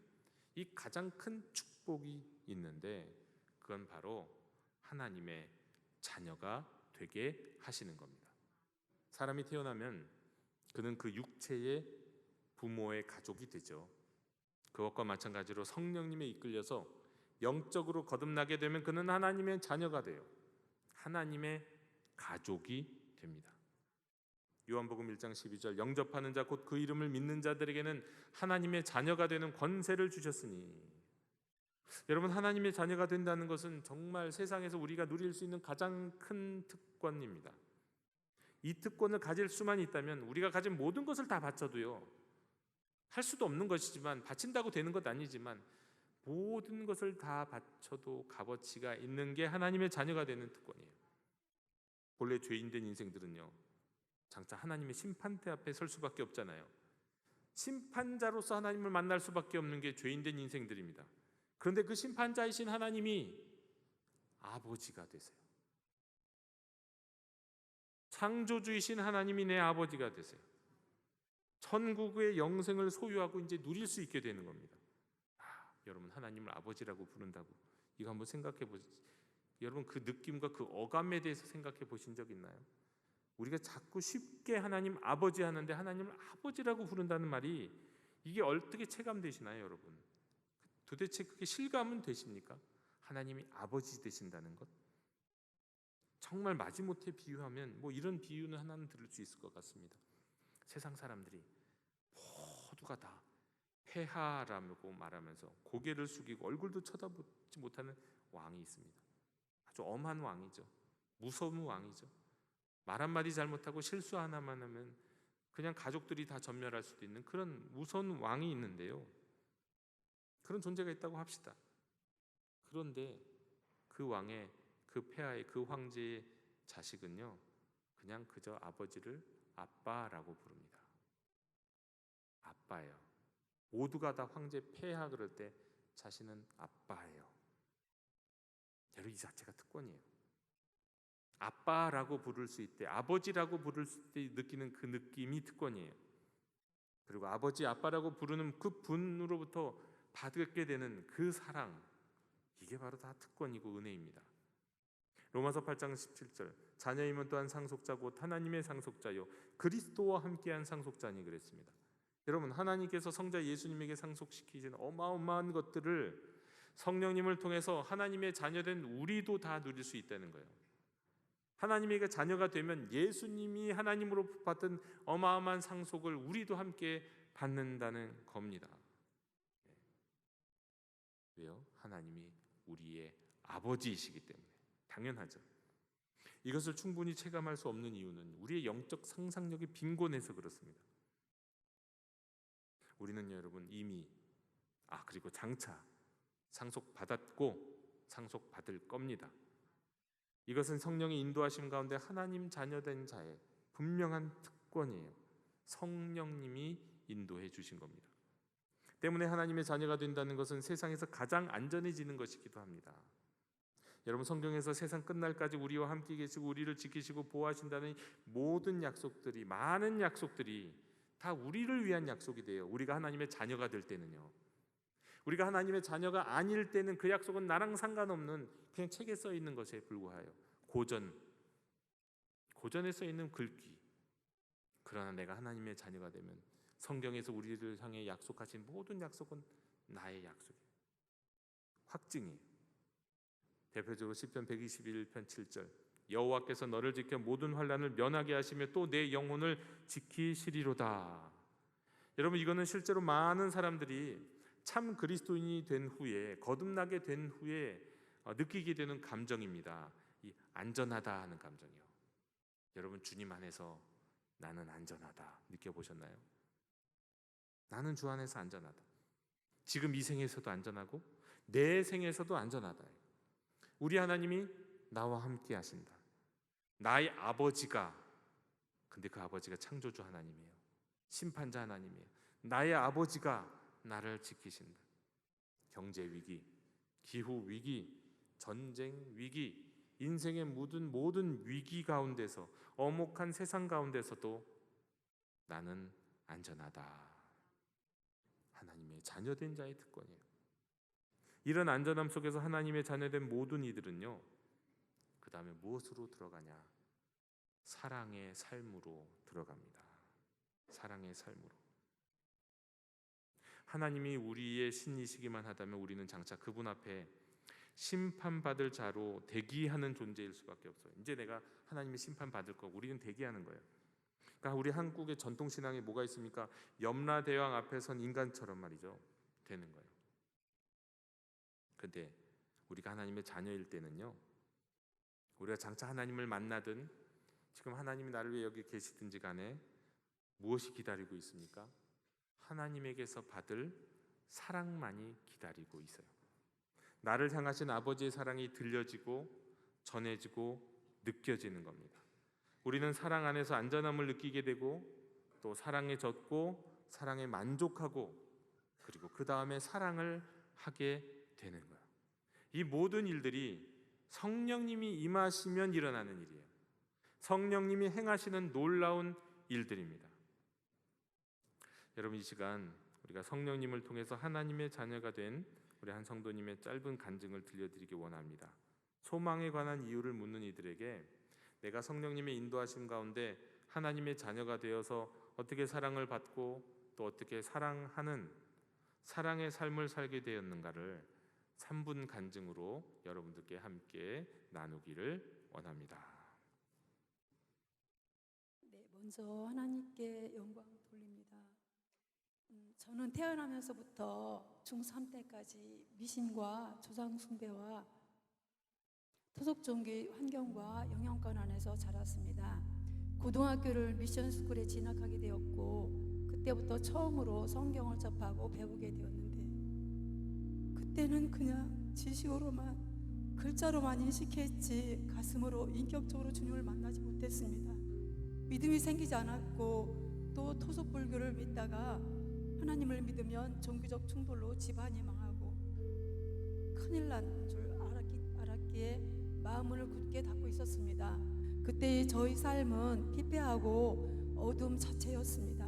Speaker 1: 이 가장 큰 축복이 있는데 그건 바로 하나님의 자녀가 되게 하시는 겁니다. 사람이 태어나면 그는 그 육체의 부모의 가족이 되죠. 그것과 마찬가지로 성령님에 이끌려서 영적으로 거듭나게 되면 그는 하나님의 자녀가 돼요. 하나님의 가족이 됩니다. 요한복음 1장 12절 영접하는 자 곧 그 이름을 믿는 자들에게는 하나님의 자녀가 되는 권세를 주셨으니. 여러분, 하나님의 자녀가 된다는 것은 정말 세상에서 우리가 누릴 수 있는 가장 큰 특권입니다. 이 특권을 가질 수만 있다면 우리가 가진 모든 것을 다 바쳐도요, 할 수도 없는 것이지만, 바친다고 되는 것 아니지만 모든 것을 다 바쳐도 값어치가 있는 게 하나님의 자녀가 되는 특권이에요. 본래 죄인된 인생들은요, 장차 하나님의 심판대 앞에 설 수밖에 없잖아요. 심판자로서 하나님을 만날 수밖에 없는 게 죄인된 인생들입니다. 그런데 그 심판자이신 하나님이 아버지가 되세요. 창조주이신 하나님이 내 아버지가 되세요. 천국의 영생을 소유하고 이제 누릴 수 있게 되는 겁니다. 여러분, 하나님을 아버지라고 부른다고, 이거 한번 생각해 보세요. 여러분, 그 느낌과 그 어감에 대해서 생각해 보신 적 있나요? 우리가 자꾸 쉽게 하나님 아버지 하는데 하나님을 아버지라고 부른다는 말이 이게 어떻게 체감되시나요, 여러분? 도대체 그게 실감은 되십니까? 하나님이 아버지 되신다는 것? 정말 마지못해 비유하면 이런 비유는 하나는 들을 수 있을 것 같습니다. 세상 사람들이 모두가 다 폐하라고 말하면서 고개를 숙이고 얼굴도 쳐다보지 못하는 왕이 있습니다. 아주 엄한 왕이죠. 무서운 왕이죠. 말 한마디 잘못하고 실수 하나만 하면 그냥 가족들이 다 전멸할 수도 있는 그런 무서운 왕이 있는데요, 그런 존재가 있다고 합시다. 그런데 그 왕의, 그 폐하의, 그 황제의 자식은요, 그냥 그저 아버지를 아빠라고 부릅니다. 아빠예요. 모두가 다 황제 폐하 그럴 때 자신은 아빠예요. 여러분, 이 자체가 특권이에요. 아빠라고 부를 수 있대, 아버지라고 부를 때 느끼는 그 느낌이 특권이에요. 그리고 아버지, 아빠라고 부르는 그 분으로부터 받게 되는 그 사랑, 이게 바로 다 특권이고 은혜입니다. 로마서 8장 17절 자녀이면 또한 상속자 곧 하나님의 상속자요 그리스도와 함께한 상속자니 그랬습니다. 여러분, 하나님께서 성자 예수님에게 상속시키신 어마어마한 것들을 성령님을 통해서 하나님의 자녀된 우리도 다 누릴 수 있다는 거예요. 하나님에게 자녀가 되면 예수님이 하나님으로 받은 어마어마한 상속을 우리도 함께 받는다는 겁니다. 왜요? 하나님이 우리의 아버지이시기 때문에. 당연하죠. 이것을 충분히 체감할 수 없는 이유는 우리의 영적 상상력이 빈곤해서 그렇습니다. 우리는 여러분 이미 그리고 장차 상속받았고 상속받을 겁니다. 이것은 성령의 인도하심 가운데 하나님 자녀된 자의 분명한 특권이에요. 성령님이 인도해 주신 겁니다. 때문에 하나님의 자녀가 된다는 것은 세상에서 가장 안전해지는 것이기도 합니다. 여러분, 성경에서 세상 끝날까지 우리와 함께 계시고 우리를 지키시고 보호하신다는 모든 약속들이, 많은 약속들이 다 우리를 위한 약속이 돼요. 우리가 하나님의 자녀가 될 때는요. 우리가 하나님의 자녀가 아닐 때는 그 약속은 나랑 상관없는 그냥 책에 써 있는 것에 불과해요. 고전에 써 있는 글귀. 그러나 내가 하나님의 자녀가 되면 성경에서 우리를 향해 약속하신 모든 약속은 나의 약속이에요. 확증이에요. 대표적으로 시편 121편 7절 여호와께서 너를 지켜 모든 환난을 면하게 하시며 또 내 영혼을 지키시리로다. 여러분, 이거는 실제로 많은 사람들이 참 그리스도인이 된 후에, 거듭나게 된 후에 느끼게 되는 감정입니다. 이 안전하다 하는 감정이요. 여러분, 주님 안에서 나는 안전하다 느껴보셨나요? 나는 주 안에서 안전하다. 지금 이 생에서도 안전하고 내 생에서도 안전하다. 우리 하나님이 나와 함께 하신다. 나의 아버지가, 근데 그 아버지가 창조주 하나님이에요. 심판자 하나님이에요. 나의 아버지가 나를 지키신다. 경제 위기, 기후 위기, 전쟁 위기, 인생의 모든 위기 가운데서, 엄혹한 세상 가운데서도 나는 안전하다. 하나님의 자녀된 자의 특권이에요. 이런 안전함 속에서 하나님의 자녀된 모든 이들은요, 그 다음에 무엇으로 들어가냐? 사랑의 삶으로 들어갑니다. 사랑의 삶으로. 하나님이 우리의 신이시기만 하다면 우리는 장차 그분 앞에 심판받을 자로 대기하는 존재일 수밖에 없어요. 이제 내가 하나님의 심판받을 거고 우리는 대기하는 거예요. 그러니까 우리 한국의 전통신앙에 뭐가 있습니까? 염라대왕 앞에 선 인간처럼 말이죠 되는 거예요. 근데 우리가 하나님의 자녀일 때는요, 우리가 장차 하나님을 만나든 지금 하나님이 나를 위해 여기 계시든지 간에 무엇이 기다리고 있습니까? 하나님에게서 받을 사랑만이 기다리고 있어요. 나를 향하신 아버지의 사랑이 들려지고 전해지고 느껴지는 겁니다. 우리는 사랑 안에서 안전함을 느끼게 되고 또 사랑에 젖고 사랑에 만족하고 그리고 그 다음에 사랑을 하게 되는 거예요. 이 모든 일들이 성령님이 임하시면 일어나는 일이에요. 성령님이 행하시는 놀라운 일들입니다. 여러분, 이 시간 우리가 성령님을 통해서 하나님의 자녀가 된 우리 한 성도님의 짧은 간증을 들려드리기 원합니다. 소망에 관한 이유를 묻는 이들에게 내가 성령님의 인도하심 가운데 하나님의 자녀가 되어서 어떻게 사랑을 받고 또 어떻게 사랑하는 사랑의 삶을 살게 되었는가를 3분 간증으로 여러분들께 함께 나누기를 원합니다.
Speaker 4: 네, 먼저 하나님께 영광 돌립니다. 저는 태어나면서부터 중3 때까지 미신과 조상 숭배와 토속 종교 환경과 영향권 안에서 자랐습니다. 고등학교를 미션 스쿨에 진학하게 되었고 그때부터 처음으로 성경을 접하고 배우게 되었는데 그때는 그냥 지식으로만 글자로만 인식했지 가슴으로 인격적으로 주님을 만나지 못했습니다. 믿음이 생기지 않았고 또 토속 불교를 믿다가 하나님을 믿으면 종교적 충돌로 집안이 망하고 큰일 난 줄 알았기에 마음을 굳게 닫고 있었습니다. 그때 저희 삶은 피폐하고 어둠 자체였습니다.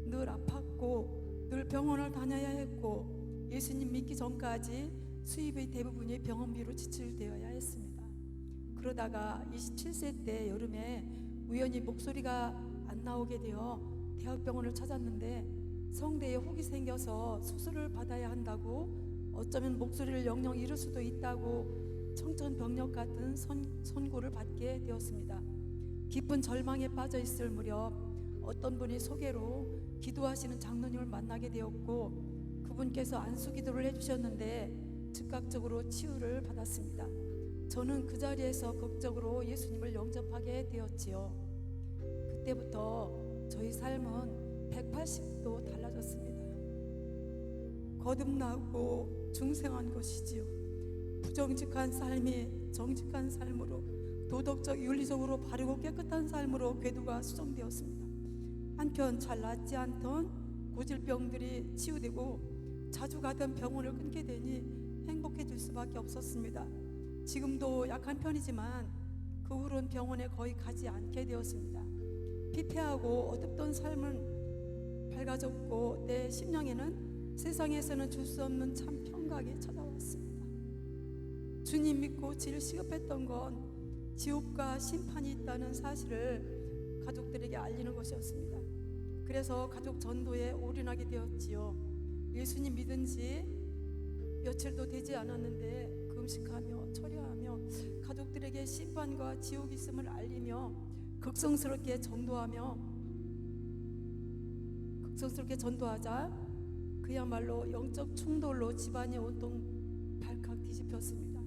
Speaker 4: 늘 아팠고 늘 병원을 다녀야 했고 예수님 믿기 전까지 수입의 대부분이 병원비로 지출되어야 했습니다. 그러다가 27세 때 여름에 우연히 목소리가 안 나오게 되어 대학병원을 찾았는데 성대에 혹이 생겨서 수술을 받아야 한다고 어쩌면 목소리를 영영 잃을 수도 있다고 청천벽력 같은 선고를 받게 되었습니다. 깊은 절망에 빠져 있을 무렵 어떤 분이 소개로 기도하시는 장로님을 만나게 되었고 그분께서 안수기도를 해주셨는데 즉각적으로 치유를 받았습니다. 저는 그 자리에서 극적으로 예수님을 영접하게 되었지요. 그때부터 저희 삶은 180도 달라졌습니다. 거듭나고 중생한 것이지요. 부정직한 삶이 정직한 삶으로 도덕적 윤리적으로 바르고 깨끗한 삶으로 궤도가 수정되었습니다. 한편 잘 낫지 않던 고질병들이 치유되고 자주 가던 병원을 끊게 되니 행복해질 수밖에 없었습니다. 지금도 약한 편이지만 그 후로는 병원에 거의 가지 않게 되었습니다. 피폐하고 어둡던 삶은 밝아졌고 내 심령에는 세상에서는 줄 수 없는 참 평강이 찾아왔습니다. 주님 믿고 질 시급했던 건 지옥과 심판이 있다는 사실을 가족들에게 알리는 것이었습니다. 그래서 가족 전도에 올인하게 되었지요. 예수님 믿은 지 며칠도 되지 않았는데 금식하며 철야하며 가족들에게 심판과 지옥이 있음을 알리며 극성스럽게 전도하자 그야말로 영적 충돌로 집안이 온통 발칵 뒤집혔습니다.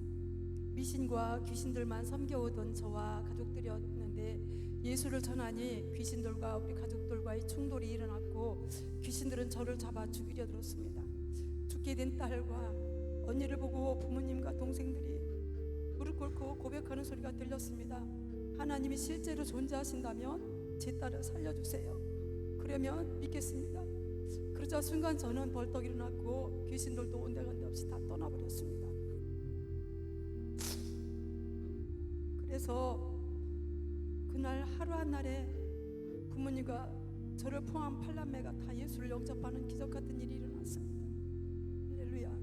Speaker 4: 미신과 귀신들만 섬겨오던 저와 가족들이었는데 예수를 전하니 귀신들과 우리 가족들과의 충돌이 일어났고 귀신들은 저를 잡아 죽이려 들었습니다. 죽게 된 딸과 언니를 보고 부모님과 동생들이 무릎 꿇고 고백하는 소리가 들렸습니다. 하나님이 실제로 존재하신다면 제 딸을 살려주세요. 그러면 믿겠습니다. 그러자 순간 저는 벌떡 일어났고 귀신들도 온데간데 없이 다 떠나버렸습니다. 그래서 그날 하루 한날에 부모님과 저를 포함한 8남매가 다 예수를 영접하는 기적 같은 일이 일어났습니다. 할렐루야.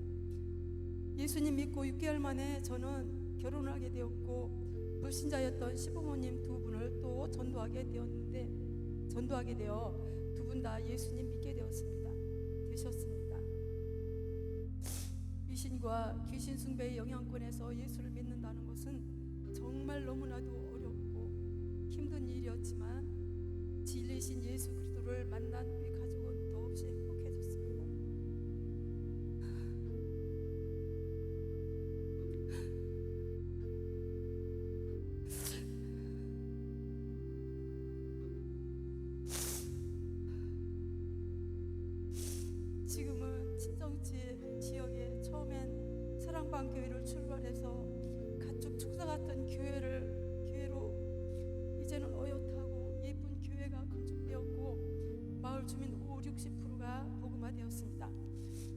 Speaker 4: 예수님 믿고 6개월 만에 저는 결혼을 하게 되었고 불신자였던 시부모님 두 분을 또 전도하게 되어 두 분 다 예수님 믿게 되셨습니다. 이 귀신과 귀신 숭배의 영향권에서 예수를 믿는다는 것은 정말 너무나도 어렵고 힘든 일이었지만 진리신 예수 그리스도를 만난 우리 가족은 더없이 행복해졌습니다. 지금은 친정지 지역에 처음엔 사랑방 교회를 출발해서 가축 축사 같은 교회로 이제는 어엿하고 예쁜 교회가 건축되었고 마을 주민 50-60%가 복음화되었습니다.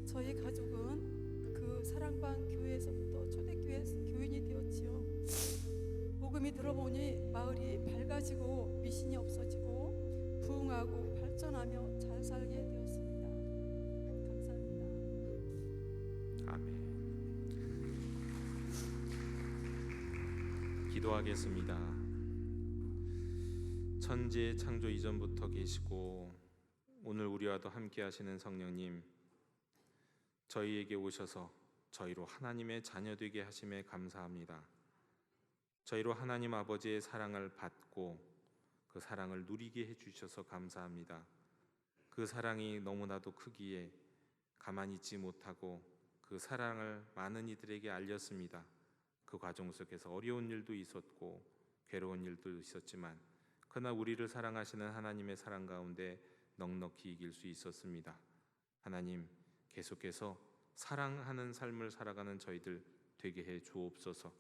Speaker 4: 저희 가족은 그 사랑방 교회에서부터 초대교회 교인이 되었지요. 복음이 들어보니 마을이 밝아지고 미신이 없어지고 부흥하고 발전하며 잘 살게 되었습니다. 감사합니다.
Speaker 1: 아멘. 기도하겠습니다. 천지의 창조 이전부터 계시고 오늘 우리와도 함께 하시는 성령님, 저희에게 오셔서 저희로 하나님의 자녀 되게 하심에 감사합니다. 저희로 하나님 아버지의 사랑을 받고 그 사랑을 누리게 해주셔서 감사합니다. 그 사랑이 너무나도 크기에 가만히 있지 못하고 그 사랑을 많은 이들에게 알렸습니다. 그 과정 속에서 어려운 일도 있었고 괴로운 일도 있었지만 그러나 우리를 사랑하시는 하나님의 사랑 가운데 넉넉히 이길 수 있었습니다. 하나님, 계속해서 사랑하는 삶을 살아가는 저희들 되게 해 주옵소서.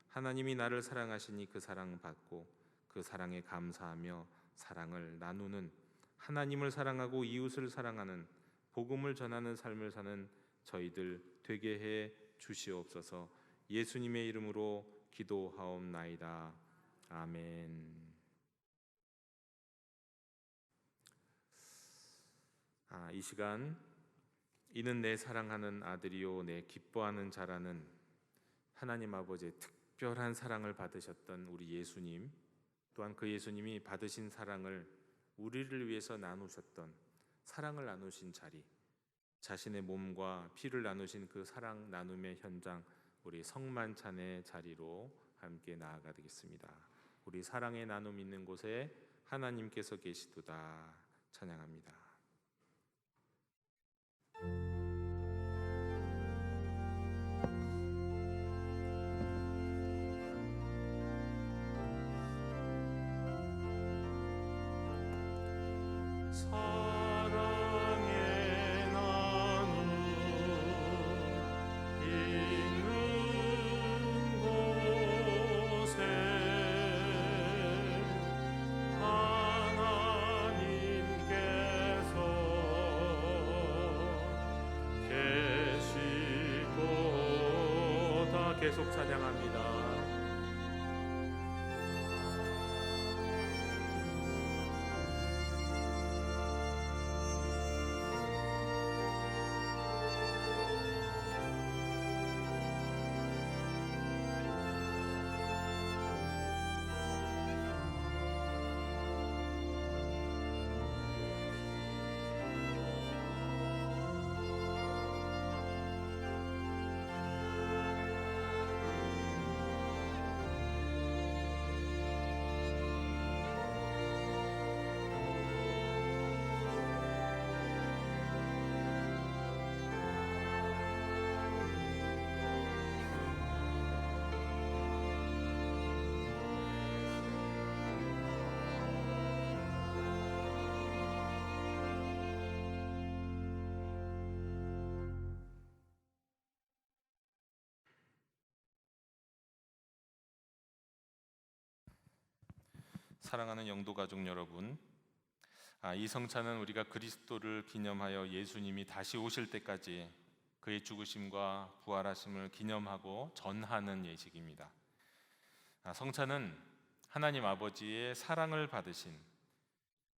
Speaker 1: 하나님이 나를 사랑하시니 그 사랑 받고 그 사랑에 감사하며 사랑을 나누는, 하나님을 사랑하고 이웃을 사랑하는, 복음을 전하는 삶을 사는 저희들 되게 해 주시옵소서. 예수님의 이름으로 기도하옵나이다. 아멘. 이 시간 이는 내 사랑하는 아들이요 내 기뻐하는 자라는 하나님 아버지의 특별한 사랑을 받으셨던 우리 예수님, 또한 그 예수님이 받으신 사랑을 우리를 위해서 나누셨던, 사랑을 나누신 자리, 자신의 몸과 피를 나누신 그 사랑 나눔의 현장, 우리 성만찬의 자리로 함께 나아가 되겠습니다. 우리 사랑의 나눔 있는 곳에 하나님께서 계시도다 찬양합니다. 사랑의 나눔 있는 곳에 하나님께서 계시도다. 계속 찬양합니다. 사랑하는 영도 가족 여러분, 이 성찬은 우리가 그리스도를 기념하여 예수님이 다시 오실 때까지 그의 죽으심과 부활하심을 기념하고 전하는 예식입니다. 성찬은 하나님 아버지의 사랑을 받으신,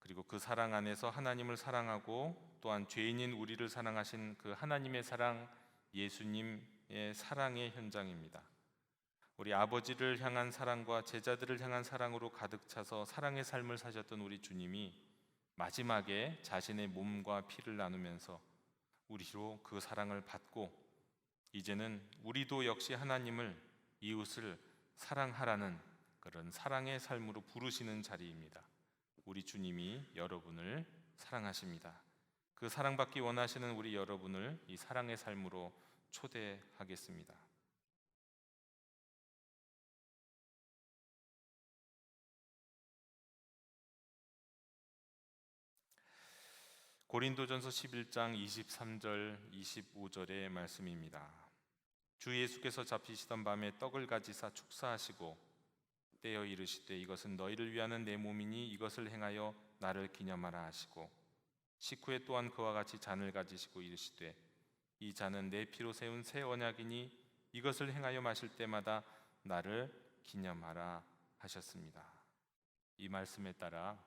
Speaker 1: 그리고 그 사랑 안에서 하나님을 사랑하고 또한 죄인인 우리를 사랑하신 그 하나님의 사랑, 예수님의 사랑의 현장입니다. 우리 아버지를 향한 사랑과 제자들을 향한 사랑으로 가득 차서 사랑의 삶을 사셨던 우리 주님이 마지막에 자신의 몸과 피를 나누면서 우리로 그 사랑을 받고 이제는 우리도 역시 하나님을, 이웃을 사랑하라는 그런 사랑의 삶으로 부르시는 자리입니다. 우리 주님이 여러분을 사랑하십니다. 그 사랑받기 원하시는 우리 여러분을 이 사랑의 삶으로 초대하겠습니다. 고린도전서 11장 23절 25절의 말씀입니다. 주 예수께서 잡히시던 밤에 떡을 가지사 축사하시고 떼어 이르시되 이것은 너희를 위하는 내 몸이니 이것을 행하여 나를 기념하라 하시고 식후에 또한 그와 같이 잔을 가지시고 이르시되 이 잔은 내 피로 세운 새 언약이니 이것을 행하여 마실 때마다 나를 기념하라 하셨습니다. 이 말씀에 따라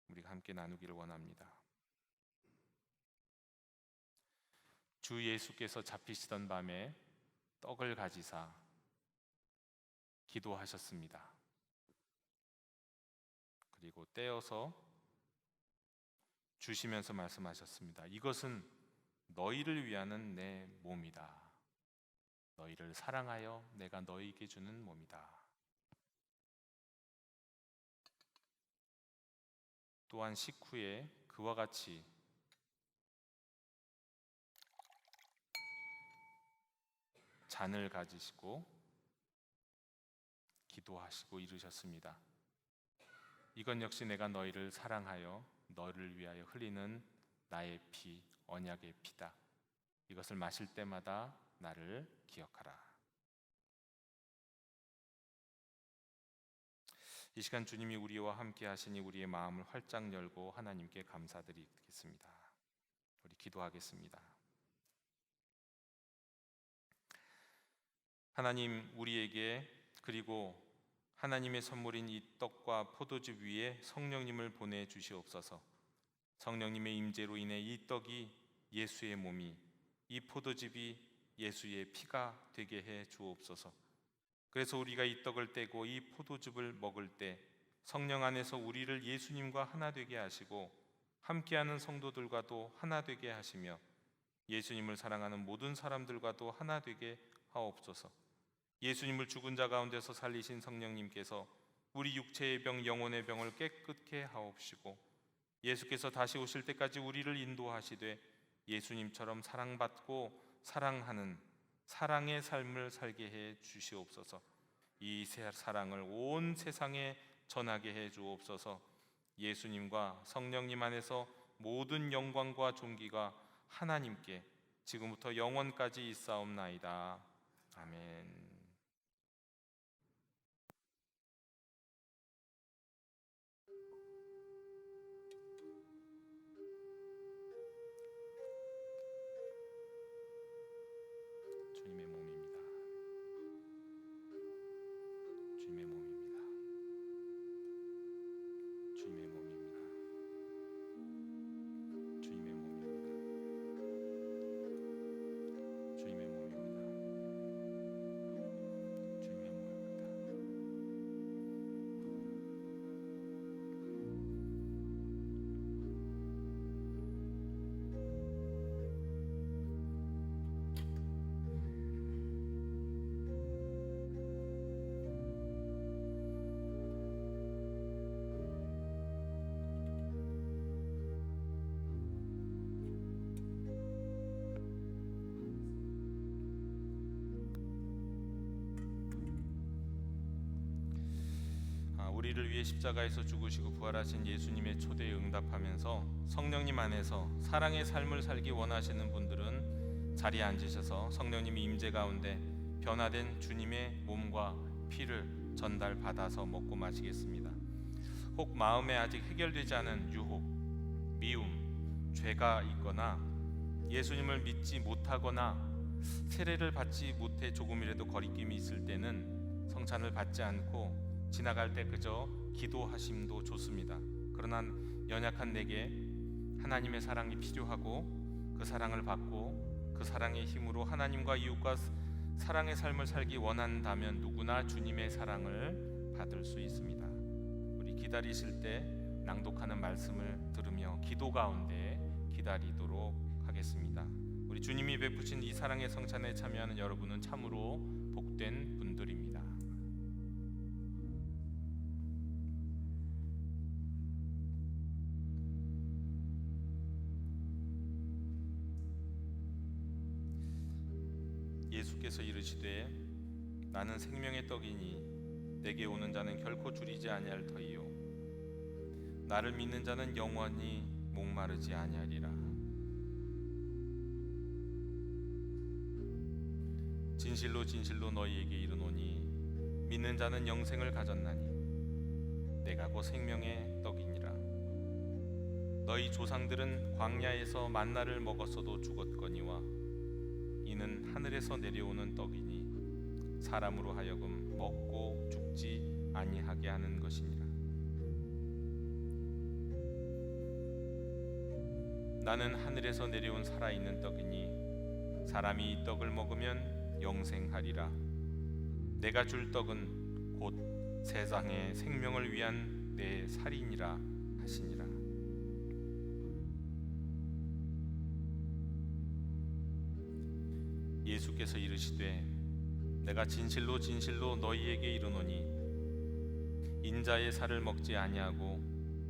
Speaker 1: 우리가 함께 나누기를 원합니다. 주 예수께서 잡히시던 밤에 떡을 가지사 기도하셨습니다. 그리고 떼어서 주시면서 말씀하셨습니다. 이것은 너희를 위하는 내 몸이다. 너희를 사랑하여 내가 너희에게 주는 몸이다. 또한 식후에 그와 같이 잔을 가지시고 기도하시고 이르셨습니다. 이건 역시 내가 너희를 사랑하여 너를 위하여 흘리는 나의 피, 언약의 피다. 이것을 마실 때마다 나를 기억하라. 이 시간 주님이 우리와 함께 하시니 우리의 마음을 활짝 열고 하나님께 감사드리겠습니다. 우리 기도하겠습니다. 하나님, 우리에게 그리고 하나님의 선물인 이 떡과 포도즙 위에 성령님을 보내주시옵소서. 성령님의 임재로 인해 이 떡이 예수의 몸이, 이 포도즙이 예수의 피가 되게 해 주옵소서. 그래서 우리가 이 떡을 떼고 이 포도즙을 먹을 때 성령 안에서 우리를 예수님과 하나 되게 하시고 함께하는 성도들과도 하나 되게 하시며 예수님을 사랑하는 모든 사람들과도 하나 되게 하옵소서. 예수님을 죽은 자 가운데서 살리신 성령님께서 우리 육체의 병, 영혼의 병을 깨끗게 하옵시고 예수께서 다시 오실 때까지 우리를 인도하시되 예수님처럼 사랑받고 사랑하는 사랑의 삶을 살게 해 주시옵소서. 이 사랑을 온 세상에 전하게 해 주옵소서. 예수님과 성령님 안에서 모든 영광과 존귀가 하나님께 지금부터 영원까지 있사옵나이다. 아멘. 주님의 몸입니다. 주님의 몸입니다. 주님의 몸입니다. 주님의 몸입니다. 주님의 몸입니다. 주님의 우리를 위해 십자가에서 죽으시고 부활하신 예수님의 초대에 응답하면서 성령님 안에서 사랑의 삶을 살기 원하시는 분들은 자리에 앉으셔서 성령님이 임재 가운데 변화된 주님의 몸과 피를 전달받아서 먹고 마시겠습니다. 혹 마음에 아직 해결되지 않은 유혹, 미움, 죄가 있거나 예수님을 믿지 못하거나 세례를 받지 못해 조금이라도 거리낌이 있을 때는 성찬을 받지 않고 지나갈 때 그저 기도하심도 좋습니다. 그러나 연약한 내게 하나님의 사랑이 필요하고 그 사랑을 받고 그 사랑의 힘으로 하나님과 이웃과 사랑의 삶을 살기 원한다면 누구나 주님의 사랑을 받을 수 있습니다. 우리 기다리실 때 낭독하는 말씀을 들으며 기도 가운데 기다리도록 하겠습니다. 우리 주님이 베푸신 이 사랑의 성찬에 참여하는 여러분은 참으로 복된 분들입니다. 예수께서 이르시되 나는 생명의 떡이니 내게 오는 자는 결코 줄이지 아니할 터이요 나를 믿는 자는 영원히 목마르지 아니하리라. 진실로 진실로 너희에게 이르노니 믿는 자는 영생을 가졌나니 내가 곧 생명의 떡이니라. 너희 조상들은 광야에서 만나를 먹었어도 죽었거니와 이는 하늘에서 내려오는 떡이니 사람으로 하여금 먹고 죽지 아니하게 하는 것이니라. 나는 하늘에서 내려온 살아있는 떡이니 사람이 이 떡을 먹으면 영생하리라. 내가 줄 떡은 곧 세상의 생명을 위한 내 살이니라 하시니라. 예수께서 이르시되 내가 진실로 진실로 너희에게 이르노니 인자의 살을 먹지 아니하고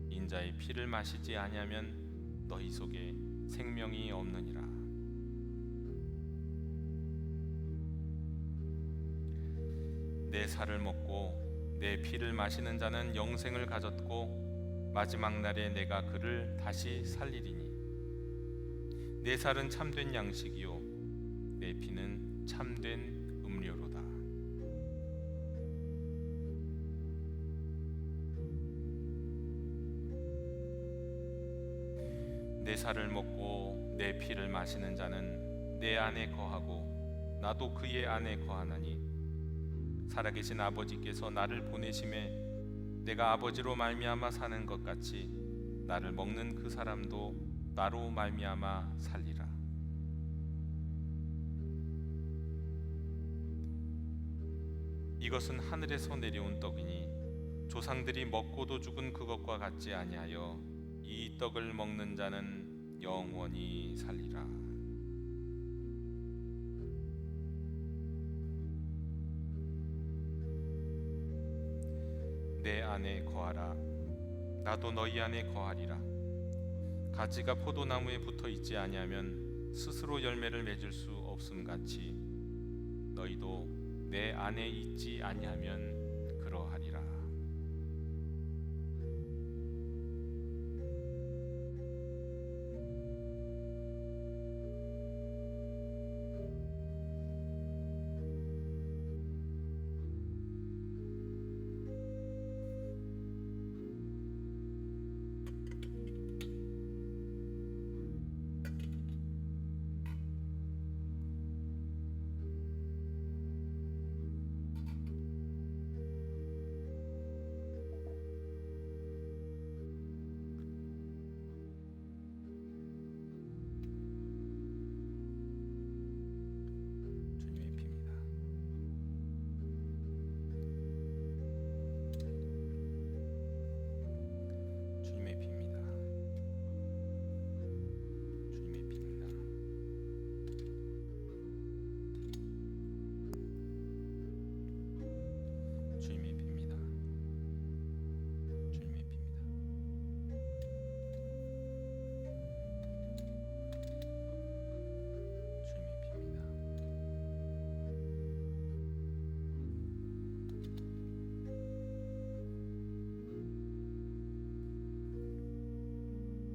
Speaker 1: 인자의 피를 마시지 아니하면 너희 속에 생명이 없느니라. 내 살을 먹고 내 피를 마시는 자는 영생을 가졌고 마지막 날에 내가 그를 다시 살리리니 내 살은 참된 양식이요 내 피는 참된 음료로다. 내 살을 먹고 내 피를 마시는 자는 내 안에 거하고 나도 그의 안에 거하나니 살아계신 아버지께서 나를 보내심에 내가 아버지로 말미암아 사는 것 같이 나를 먹는 그 사람도 나로 말미암아 살리라. 이것은 하늘에서 내려온 떡이니 조상들이 먹고도 죽은 그것과 같지 아니하여 이 떡을 먹는 자는 영원히 살리라. 내 안에 거하라. 나도 너희 안에 거하리라. 가지가 포도나무에 붙어 있지 아니하면 스스로 열매를 맺을 수 없음 같이 너희도 내 안에 있지 아니하면 그러하리라. 주님의 피입니다. 주님의 피입니다. 주님의 피입니다. 주님의 피입니다. 주님의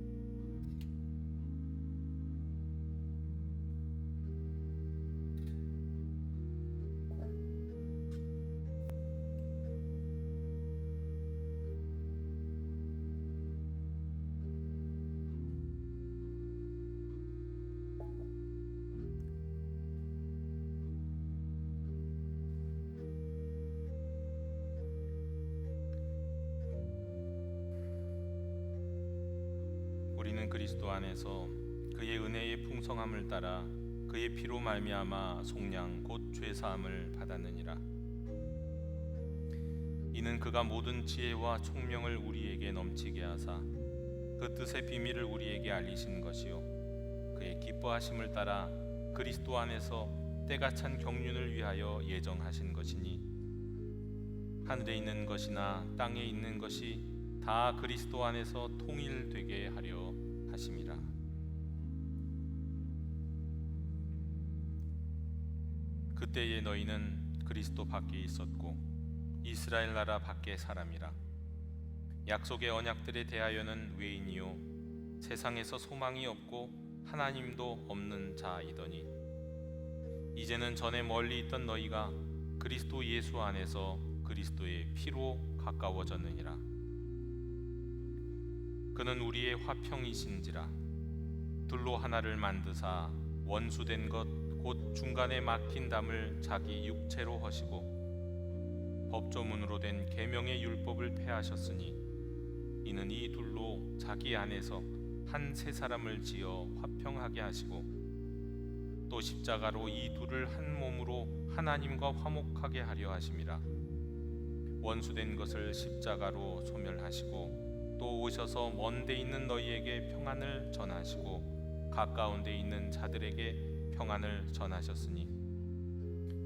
Speaker 1: 피입니다. 우리는 그리스도 안에서 그의 은혜의 풍성함을 따라 그의 피로 말미암아 속량 곧 죄 사함을 받았느니라. 이는 그가 모든 지혜와 총명을 우리에게 넘치게 하사 그 뜻의 비밀을 우리에게 알리신 것이요 그의 기뻐하심을 따라 그리스도 안에서 때가 찬 경륜을 위하여 예정하신 것이니 하늘에 있는 것이나 땅에 있는 것이 다 그리스도 안에서 통일되게 하려 하심이라. 그때에 너희는 그리스도 밖에 있었고 이스라엘 나라 밖의 사람이라. 약속의 언약들에 대하여는 외인이요 세상에서 소망이 없고 하나님도 없는 자이더니 이제는 전에 멀리 있던 너희가 그리스도 예수 안에서 그리스도의 피로 가까워졌느니라. 그는 우리의 화평이신지라. 둘로 하나를 만드사 원수된 것 곧 중간에 막힌 담을 자기 육체로 허시고 법조문으로 된 계명의 율법을 폐하셨으니 이는 이 둘로 자기 안에서 한 새 사람을 지어 화평하게 하시고 또 십자가로 이 둘을 한 몸으로 하나님과 화목하게 하려 하심이라. 원수된 것을 십자가로 소멸하시고 또 오셔서 먼 데 있는 너희에게 평안을 전하시고 가까운 데 있는 자들에게 평안을 전하셨으니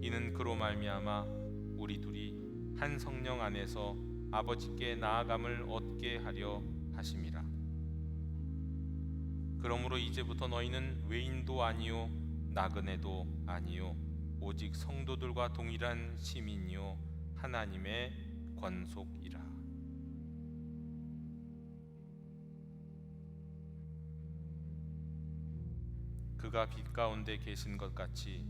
Speaker 1: 이는 그로 말미암아 우리 둘이 한 성령 안에서 아버지께 나아감을 얻게 하려 하심이라. 그러므로 이제부터 너희는 외인도 아니요 나그네도 아니요 오직 성도들과 동일한 시민이요 하나님의 권속이라. 그가 빛 가운데 계신 것 같이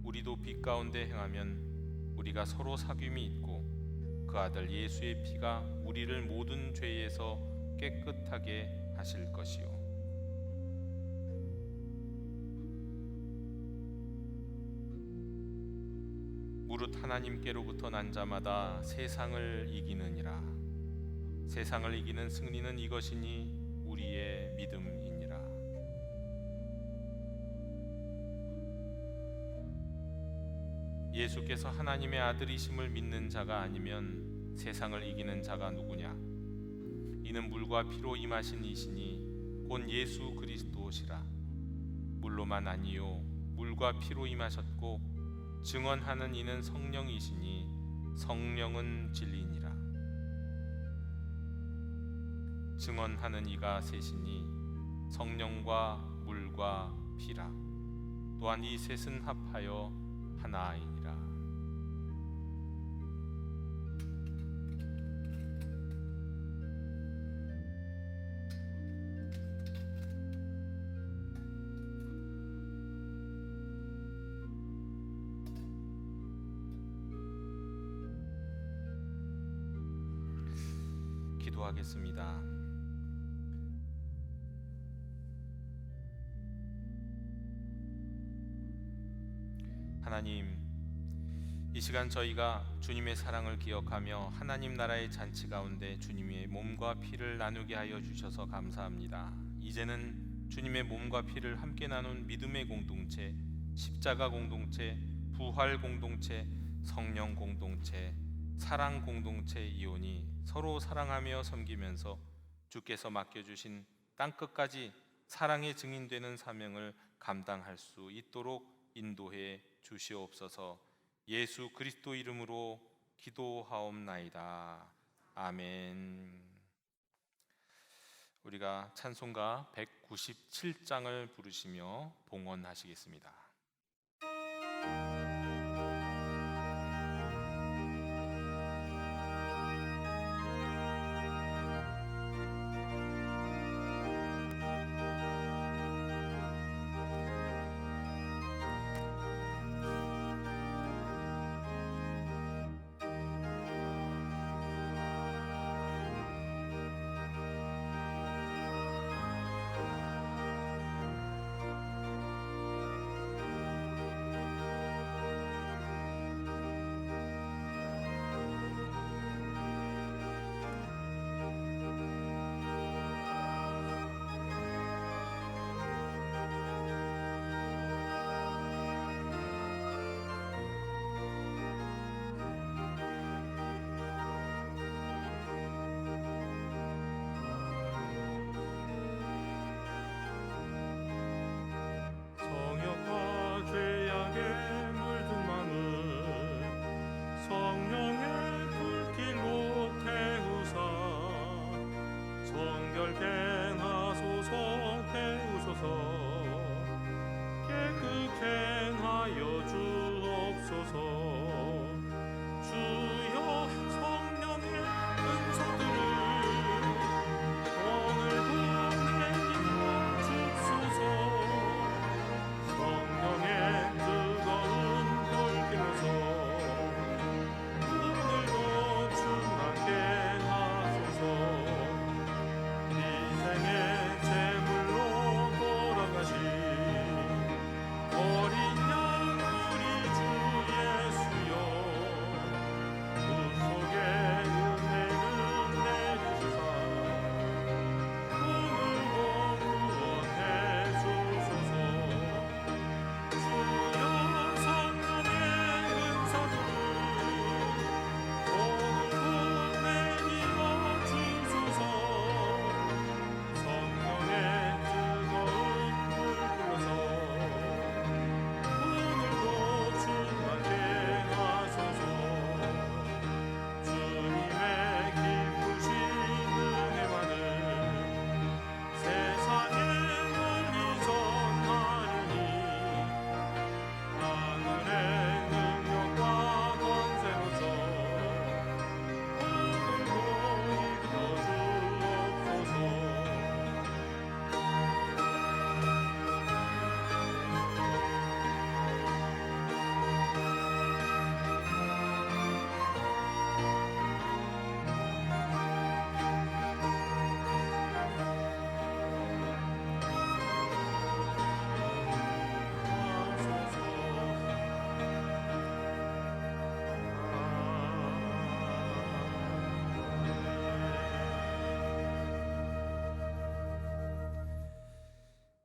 Speaker 1: 우리도 빛 가운데 행하면 우리가 서로 사귐이 있고 그 아들 예수의 피가 우리를 모든 죄에서 깨끗하게 하실 것이요 무릇 하나님께로부터 난 자마다 세상을 이기느니라. 세상을 이기는 승리는 이것이니 우리의 믿음이니라. 예수께서 하나님의 아들이심을 믿는 자가 아니면 세상을 이기는 자가 누구냐? 이는 물과 피로 임하신 이시니 곧 예수 그리스도시라. 물로만 아니요 물과 피로 임하셨고 증언하는 이는 성령이시니 성령은 진리니라. 증언하는 이가 셋이니 성령과 물과 피라. 또한 이 셋은 합하여 하나이니라. 기도하겠습니다. 하나님, 이 시간 저희가 주님의 사랑을 기억하며 하나님 나라의 잔치 가운데 주님의 몸과 피를 나누게 하여 주셔서 감사합니다. 이제는 주님의 몸과 피를 함께 나눈 믿음의 공동체, 십자가 공동체, 부활 공동체, 성령 공동체, 사랑 공동체 이오니 서로 사랑하며 섬기면서 주께서 맡겨주신 땅끝까지 사랑의 증인되는 사명을 감당할 수 있도록 인도해 주시옵소서. 예수 그리스도 이름으로 기도하옵나이다. 아멘. 우리가 찬송가 197장을 부르시며 봉헌하시겠습니다. 깨끗게 하소서. 태우소서. 깨끗게 하여 주옵소서. 주여, 성령의 은사들을 오늘도 내리워 주소서. 성령의 뜨거운 불길로서 오늘도 충만케 하소서. 희생의 제물로 돌아가신 어린 양 우리 주 예수여, 구속의 은혜를 내리시사 오늘도 구원해 주소서. 주여, 성령의 은사들을 오늘도 내리워 주소서. 성령의 뜨거운 불길로서 오늘도 충만케 하소서. 주님의 기쁘신 은혜만을 세상에 널리 전하리니 하늘의 능력과 권세로서 오늘도 이끌어 주옵소서.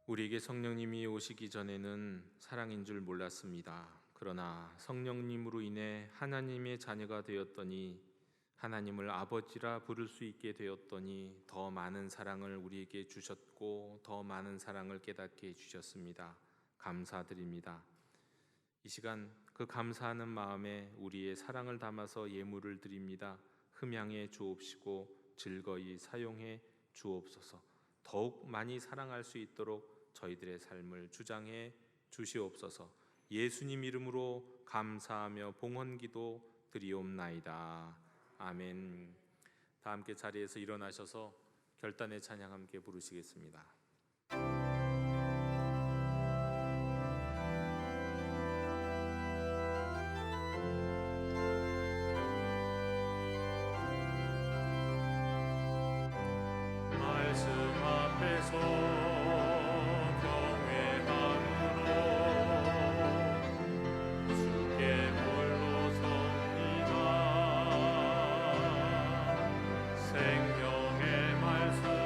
Speaker 1: 우리에게 성령님이 오시기 전에는 사랑인 줄 몰랐습니다. 그러나 성령님으로 인해 하나님의 자녀가 되었더니, 하나님을 아버지라 부를 수 있게 되었더니 더 많은 사랑을 우리에게 주셨고 더 많은 사랑을 깨닫게 해주셨습니다. 감사드립니다. 이 시간 그 감사하는 마음에 우리의 사랑을 담아서 예물을 드립니다. 흠양해 주옵시고 즐거이 사용해 주옵소서. 더욱 많이 사랑할 수 있도록 저희들의 삶을 주장해 주시옵소서. 예수님 이름으로 감사하며 봉헌기도 드리옵나이다. 아멘. 다 함께 자리에서 일어나셔서 결단의 찬양 함께 부르시겠습니다. 말씀 앞에서 생명의 말씀이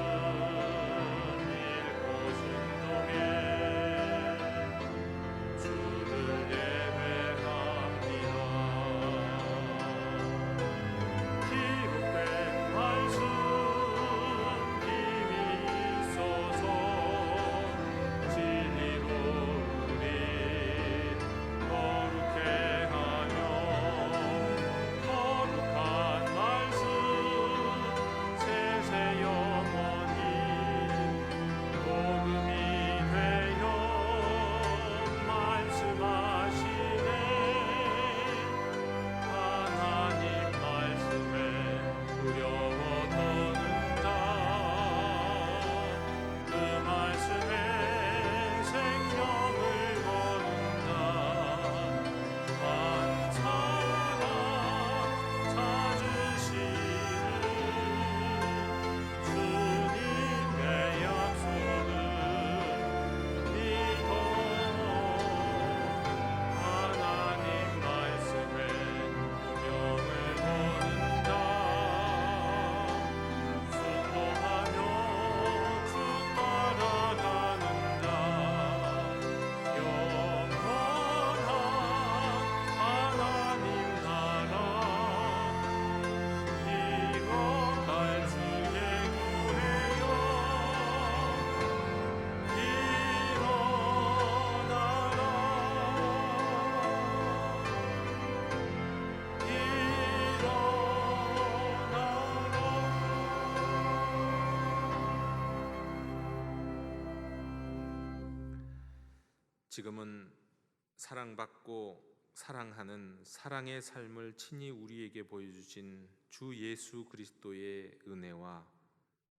Speaker 1: 지금은 사랑받고 사랑하는 사랑의 삶을 친히 우리에게 보여주신 주 예수 그리스도의 은혜와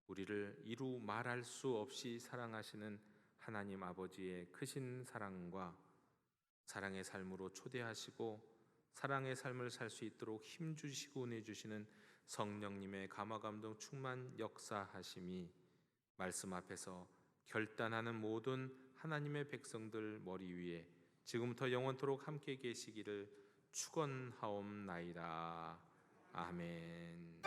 Speaker 1: 우리를 이루 말할 수 없이 사랑하시는 하나님 아버지의 크신 사랑과 사랑의 삶으로 초대하시고 사랑의 삶을 살 수 있도록 힘주시고 은혜 주시는 성령님의 감화감동 충만 역사하심이 말씀 앞에서 결단하는 모든 하나님의 백성들 머리 위에 지금부터 영원토록 함께 계시기를 축원하옵나이다. 아멘.